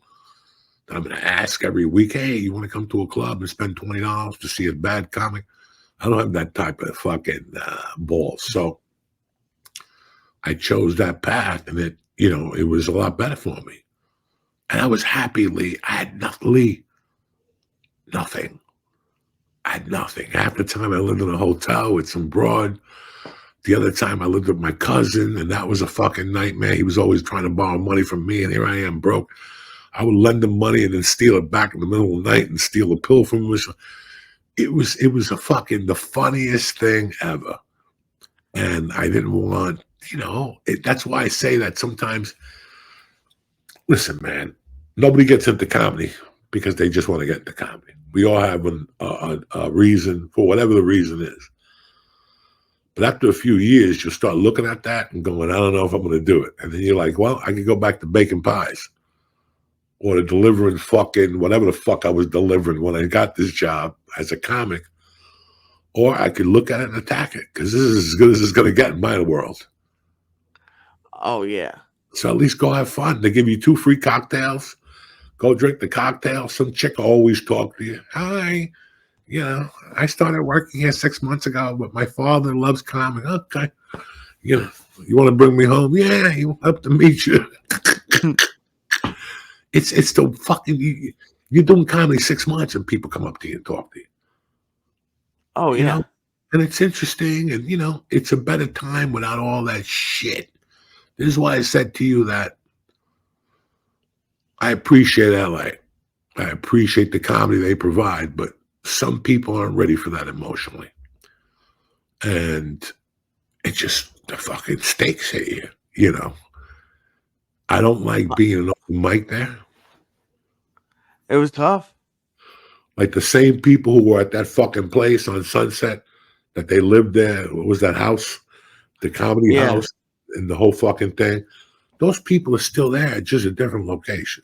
that I'm going to ask every week, hey, you want to come to a club and spend $20 to see a bad comic? I don't have that type of fucking balls. So I chose that path, and it, you know, it was a lot better for me. And I was happy, Lee. I had nothing, Lee. Nothing. I had nothing. Half the time I lived in a hotel with some broad. The other time I lived with my cousin, and that was a fucking nightmare. He was always trying to borrow money from me, and here I am broke. I would lend him money and then steal it back in the middle of the night and steal a pill from him. It was a fucking the funniest thing ever. And I didn't want, you know, that's why I say that sometimes. Listen, man, nobody gets into comedy because they just want to get into comedy. We all have a reason for whatever the reason is. But after a few years, you'll start looking at that and going, I don't know if I'm going to do it. And then you're like, well, I could go back to baking pies or to delivering fucking whatever the fuck I was delivering when I got this job as a comic. Or I could look at it and attack it because this is as good as it's going to get in my world. Oh, yeah. So at least go have fun. They give you 2 free cocktails. Go drink the cocktail. Some chick will always talk to you. Hi. You know, I started working here 6 months ago, but my father loves comedy. Okay. You know, you want to bring me home? Yeah, he hope to meet you. It's the fucking, you're doing comedy 6 months and people come up to you and talk to you. Oh, yeah. You know? And it's interesting, and, you know, it's a better time without all that shit. This is why I said to you that I appreciate LA. I appreciate the comedy they provide, but some people aren't ready for that emotionally. And it just, the fucking stakes hit you, you know. I don't like being an open mic there. It was tough. Like the same people who were at that fucking place on Sunset, that they lived there. What was that house? The comedy house and the whole fucking thing. Those people are still there, just a different location.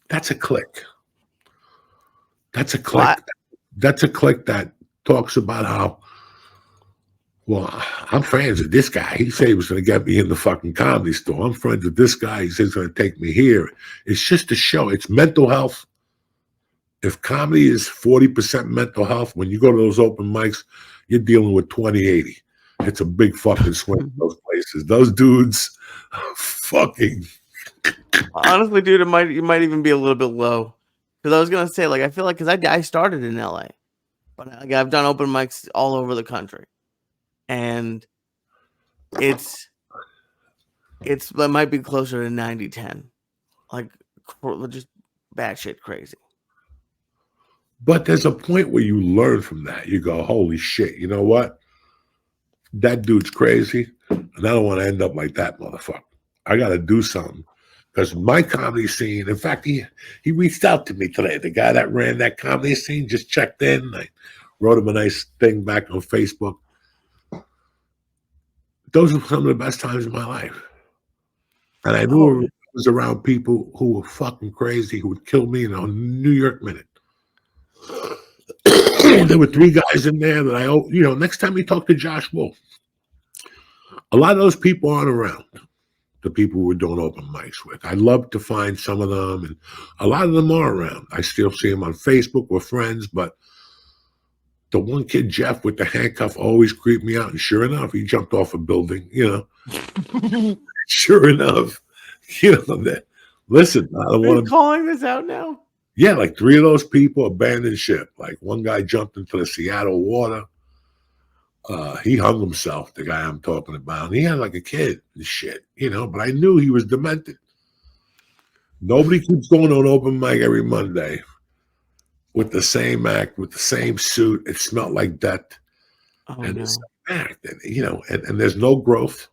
That's a clique. That's a clique. What? That's a clique that talks about how, well, I'm friends with this guy. He said he was going to get me in the fucking comedy store. I'm friends with this guy. He says he's going to take me here. It's just a show. It's mental health. If comedy is 40% mental health, when you go to those open mics, you're dealing with 20/80. It's a big fucking swing in those places. Those dudes fucking. Honestly, dude, it might even be a little bit low. Because I was gonna say, like, I feel like because I started in LA, but like, I've done open mics all over the country, and it might be closer to 90-10, like just batshit crazy. But there's a point where you learn from that. You go, holy shit, you know what? That dude's crazy, and I don't want to end up like that motherfucker. I got to do something. Because my comedy scene, in fact, he reached out to me today. The guy that ran that comedy scene just checked in. I wrote him a nice thing back on Facebook. Those were some of the best times of my life. And I knew it was around people who were fucking crazy, who would kill me in a New York minute. There were 3 guys in there that you know, next time you talk to Josh Wolf, a lot of those people aren't around. The people we're doing open mics with. I'd love to find some of them, and a lot of them are around. I still see them on Facebook. We're friends, but the one kid, Jeff, with the handcuff always creeped me out, and sure enough, he jumped off a building, you know. Sure enough, you know, that. Listen, I don't want to calling this out now. Yeah, like 3 of those people abandoned ship. Like one guy jumped into the Seattle water. He hung himself, the guy I'm talking about. He had like a kid and shit, you know, but I knew he was demented. Nobody keeps going on open mic every Monday with the same act, with the same suit. It smelled like death. And the same act. And, you know, and there's no growth.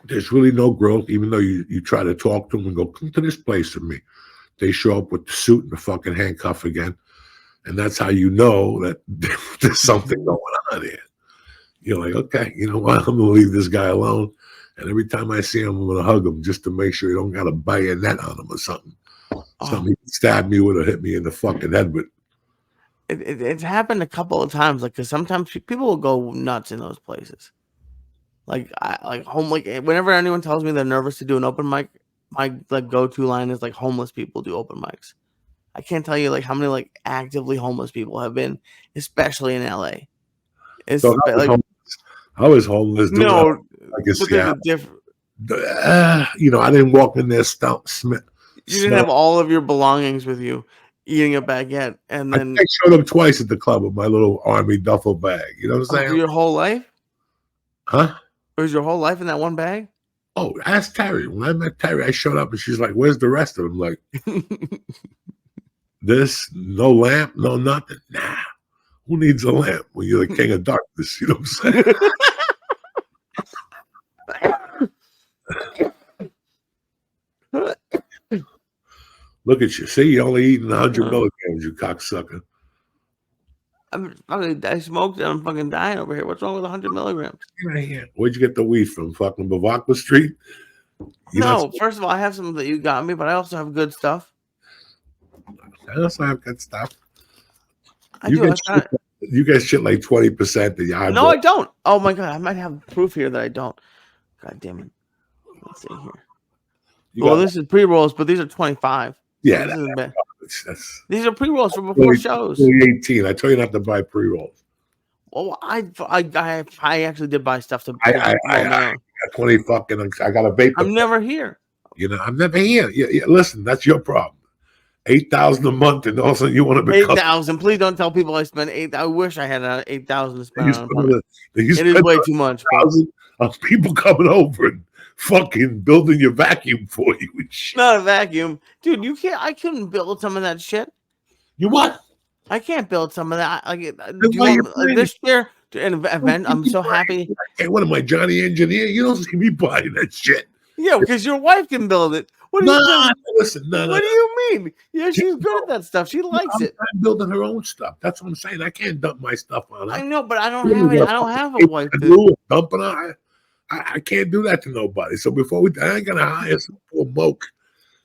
There's really no growth, even though you try to talk to them and go, come to this place with me. They show up with the suit and the fucking handcuff again. And that's how you know that there's something going on here. You're like, okay, you know what? I'm going to leave this guy alone. And every time I see him, I'm going to hug him just to make sure he don't got a bayonet on him or something. Something he can stab me with or hit me in the fucking head with. It's happened a couple of times. Like, because sometimes people will go nuts in those places. Like, whenever anyone tells me they're nervous to do an open mic, my like go-to line is like homeless people do open mics. I can't tell you like how many like actively homeless people have been, especially in LA. It's So like I was homeless. Doing no, like a but there's a different. you know, I didn't walk in there You didn't have all of your belongings with you, eating a baguette, and then I showed up twice at the club with my little army duffel bag. You know what I'm for saying? your whole life. Huh? Or was your whole life in that one bag? Oh, ask Terry. When I met Terry, I showed up and she's like, "Where's the rest of them?" Like, this, no lamp, no nothing. Nah. Who needs a lamp when you're the king of darkness? You know what I'm saying? Look at you. See, you're only eating 100 milligrams, you cocksucker. I smoked and I'm fucking dying over here. What's wrong with 100 milligrams? Right here. Where'd you get the weed from? Fucking Bavacqua Street? No, first of all, I have some that you got me, but I also have good stuff. I also have good stuff. I do. You get shit like 20% that you have. No, I don't. Oh my god, I might have proof here that I don't. God damn it. Let's see here. Well, this is pre-rolls, but these are 25. Yeah, these are pre-rolls from before shows. 2018. I tell you not to buy pre-rolls. Well, I actually did buy stuff to. I got 20 fucking. I got a vape. I'm never here. You know, I'm never here. Yeah, listen, that's your problem. 8,000 a month, and all of a sudden you want to become 8,000. Please don't tell people I spend 8. I wish I had 8,000 to spend on it. It is way too much. Of people coming over and fucking building your vacuum for you and shit. Not a vacuum, dude. You can't. I couldn't build some of that shit. You what? I can't build some of that. This year an event. I'm so happy. Hey, what am I, Johnny Engineer? You don't see me buying that shit. Yeah, because your wife can build it. What do you mean? Listen, what do you mean? Yeah, she's good at that stuff. She likes it. I'm building her own stuff. That's what I'm saying. I can't dump my stuff on her. I know, but I don't have a wife. Dumping her. I can't do that to nobody. So before I ain't gonna hire some poor moke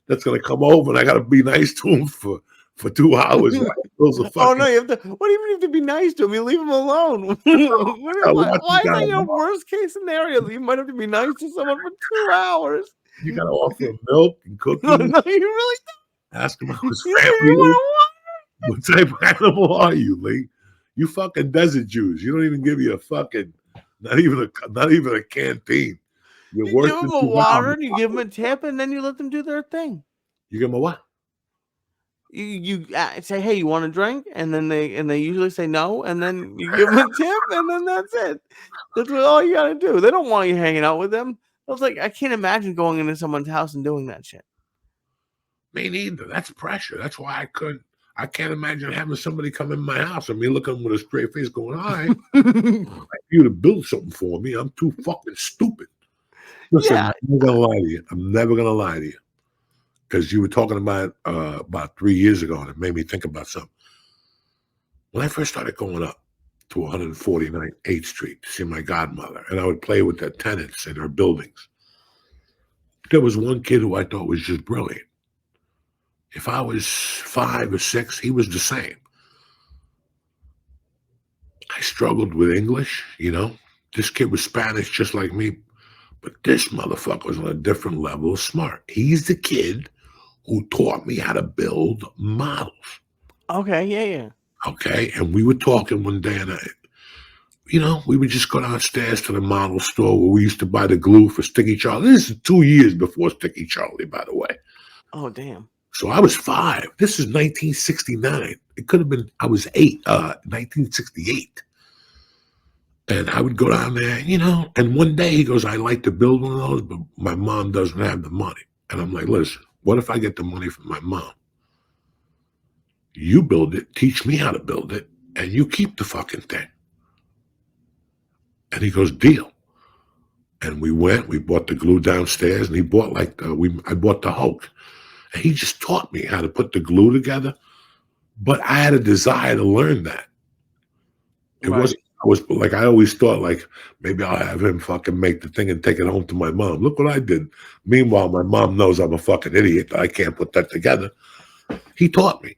that's gonna come over, and I gotta be nice to him for 2 hours. Oh no, you have to. What do you mean you have to be nice to him? You leave him alone. Why is that your worst case scenario? That you might have to be nice to someone for 2 hours. You gotta offer him milk and cookies. No, you really don't. Ask him how his family. What type of animal are you, Lee? You fucking desert Jews. You don't even give you a fucking not even a canteen. You give them a water, you give them a tip, and then you let them do their thing. You give them a what? You say, hey, you want a drink? And then they usually say no, and then you give them a tip, and then that's it. That's all you gotta do. They don't want you hanging out with them. I was like, I can't imagine going into someone's house and doing that shit. Me neither. That's pressure. That's why I can't imagine having somebody come in my house and me looking with a straight face going, hi, I'd like you to build something for me. I'm too fucking stupid. Listen, I'm never gonna lie to you. I'm never gonna lie to you. Because you were talking about 3 years ago, and it made me think about something. When I first started going up to 149 8th Street to see my godmother, and I would play with the tenants in her buildings, there was one kid who I thought was just brilliant. If I was 5 or 6, he was the same. I struggled with English, you know. This kid was Spanish just like me, but this motherfucker was on a different level of smart. He's the kid who taught me how to build models. Okay, yeah. Okay, and we were talking one day, and we would just go downstairs to the model store where we used to buy the glue for Sticky Charlie. This is 2 years before Sticky Charlie, by the way. Oh, damn. So I was 5. This is 1969. It could have been, I was 8, 1968. And I would go down there, and one day he goes, I like to build one of those, but my mom doesn't have the money. And I'm like, listen, what if I get the money from my mom? You build it, teach me how to build it, and you keep the fucking thing. And he goes, deal. And we bought the glue downstairs, and he bought I bought the Hulk. And he just taught me how to put the glue together. But I had a desire to learn that. It wasn't. I always thought, like, maybe I'll have him fucking make the thing and take it home to my mom. Look what I did. Meanwhile, my mom knows I'm a fucking idiot. I can't put that together. He taught me.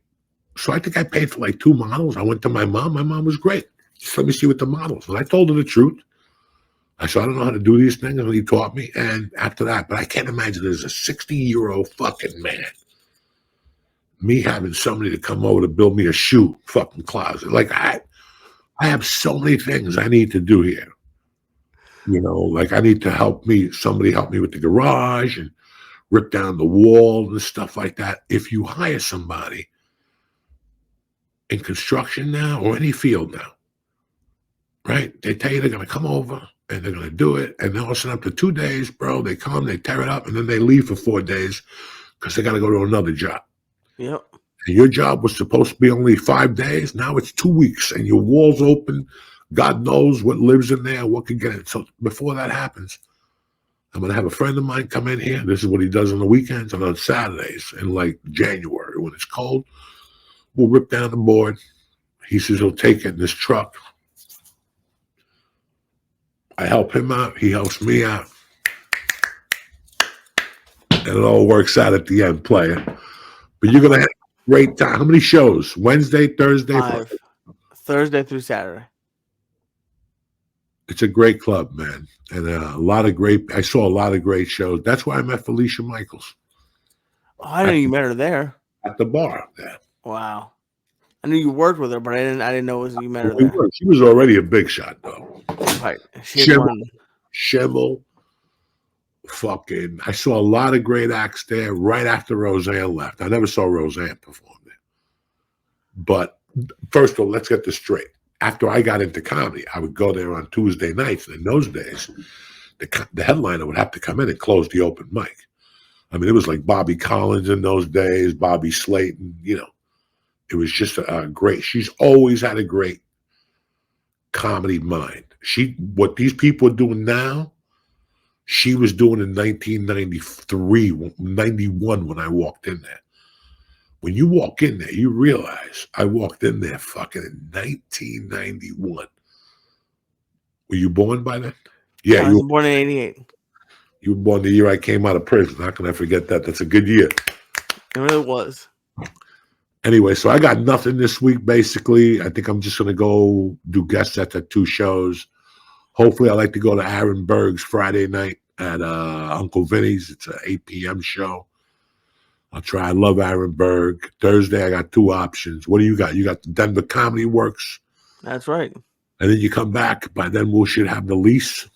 So I think I paid for like 2 models. I went to my mom. My mom was great. Just let me see what the models. And I told her the truth. I said, I don't know how to do these things. And he taught me. And after that, but I can't imagine there's a 60-year-old fucking man, me having somebody to come over to build me a shoe fucking closet. Like I have so many things I need to do here. You know, like I need to somebody help me with the garage and rip down the wall and stuff like that. If you hire somebody in construction now or any field now, right? They tell you they're going to come over and they're going to do it. And then all of a sudden, after 2 days, bro, they come, they tear it up, and then they leave for 4 days because they got to go to another job. Yep. And your job was supposed to be only 5 days. Now it's 2 weeks, and your wall's open. God knows what lives in there, what can get in. So before that happens, I'm going to have a friend of mine come in here. This is what he does on the weekends and on Saturdays in like January when it's cold. We'll rip down the board. He says he'll take it in this truck. I help him out. He helps me out. And it all works out at the end, player. But you're going to have a great time. How many shows? Wednesday, Thursday? 5. Friday? Thursday through Saturday. It's a great club, man. And I saw a lot of great shows. That's why I met Felicia Michaels. Oh, I didn't know you met her there. At the bar there. Wow. I knew you worked with her, but I didn't know you met her there. She was already a big shot, though. Right. She had one. Schimmel. Fucking, I saw a lot of great acts there right after Roseanne left. I never saw Roseanne perform there. But first of all, let's get this straight. After I got into comedy, I would go there on Tuesday nights. And in those days, the headliner would have to come in and close the open mic. I mean, it was like Bobby Collins in those days, Bobby Slayton, you know. It was just a great, she's always had a great comedy mind. What these people are doing now, she was doing in 1993, 91 when I walked in there. When you walk in there, you realize I walked in there fucking in 1991. Were you born by then? Yeah, I was born in 88. You were born the year I came out of prison. How can I forget that? That's a good year. It really was. Anyway, so I got nothing this week, basically. I think I'm just going to go do guest sets at 2 shows. Hopefully, I like to go to Aaron Berg's Friday night at Uncle Vinny's. It's an 8 p.m. show. I'll try. I love Aaron Berg. Thursday, I got 2 options. What do you got? You got the Denver Comedy Works. That's right. And then you come back. By then, we should have the lease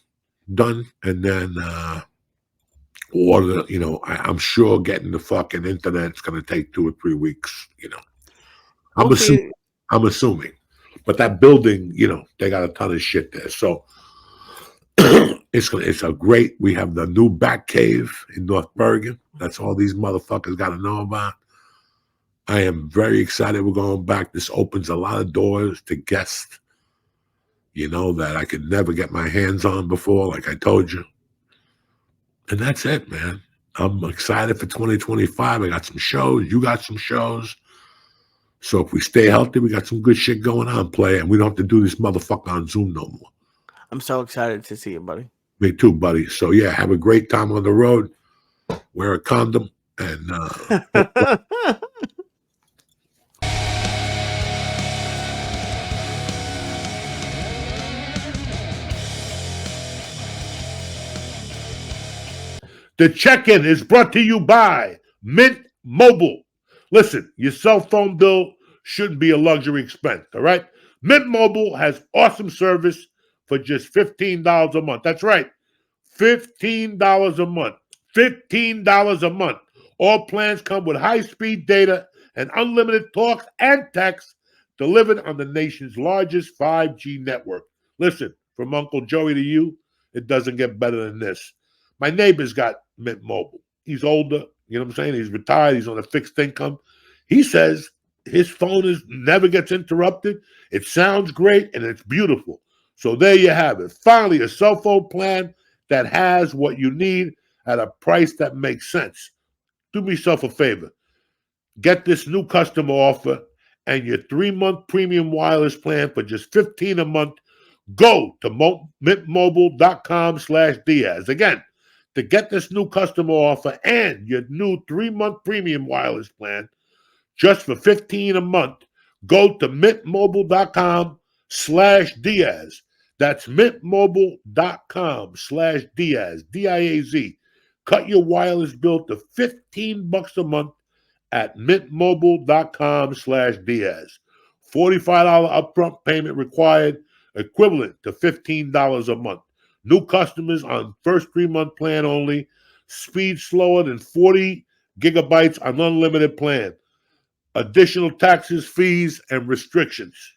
done. And then, I'm sure getting the fucking internet's going to take 2 or 3 weeks, you know. I'm assuming. But that building, you know, they got a ton of shit there. So it's a great, we have the new Bat Cave in North Bergen. That's all these motherfuckers got to know about. I am very excited we're going back. This opens a lot of doors to guests, you know, that I could never get my hands on before, like I told you. And that's it, man. I'm excited for 2025. I got some shows. You got some shows. So if we stay healthy, we got some good shit going on, play, and we don't have to do this motherfucker on Zoom no more. I'm so excited to see you, buddy. Me too, buddy. So yeah, have a great time on the road. Wear a condom and The check-in is brought to you by Mint Mobile. Listen, your cell phone bill shouldn't be a luxury expense, all right? Mint Mobile has awesome service for just $15 a month. That's right, $15 a month. $15 a month. All plans come with high-speed data and unlimited talk and text delivered on the nation's largest 5G network. Listen, from Uncle Joey to you, it doesn't get better than this. My neighbor's got Mint Mobile. He's older, you know what I'm saying? He's retired. He's on a fixed income. He says his phone never gets interrupted. It sounds great, and it's beautiful. So there you have it. Finally, a cell phone plan that has what you need at a price that makes sense. Do me yourself a favor. Get this new customer offer and your 3-month premium wireless plan for just $15 a month. Go to mintmobile.com/Diaz. Again, to get this new customer offer and your new 3-month premium wireless plan just for $15 a month, go to mintmobile.com/Diaz. That's mintmobile.com/Diaz, D-I-A-Z. Cut your wireless bill to $15 a month at mintmobile.com/Diaz. $45 upfront payment required, equivalent to $15 a month. New customers on first 3-month plan only. Speed slower than 40 gigabytes on unlimited plan. Additional taxes, fees, and restrictions.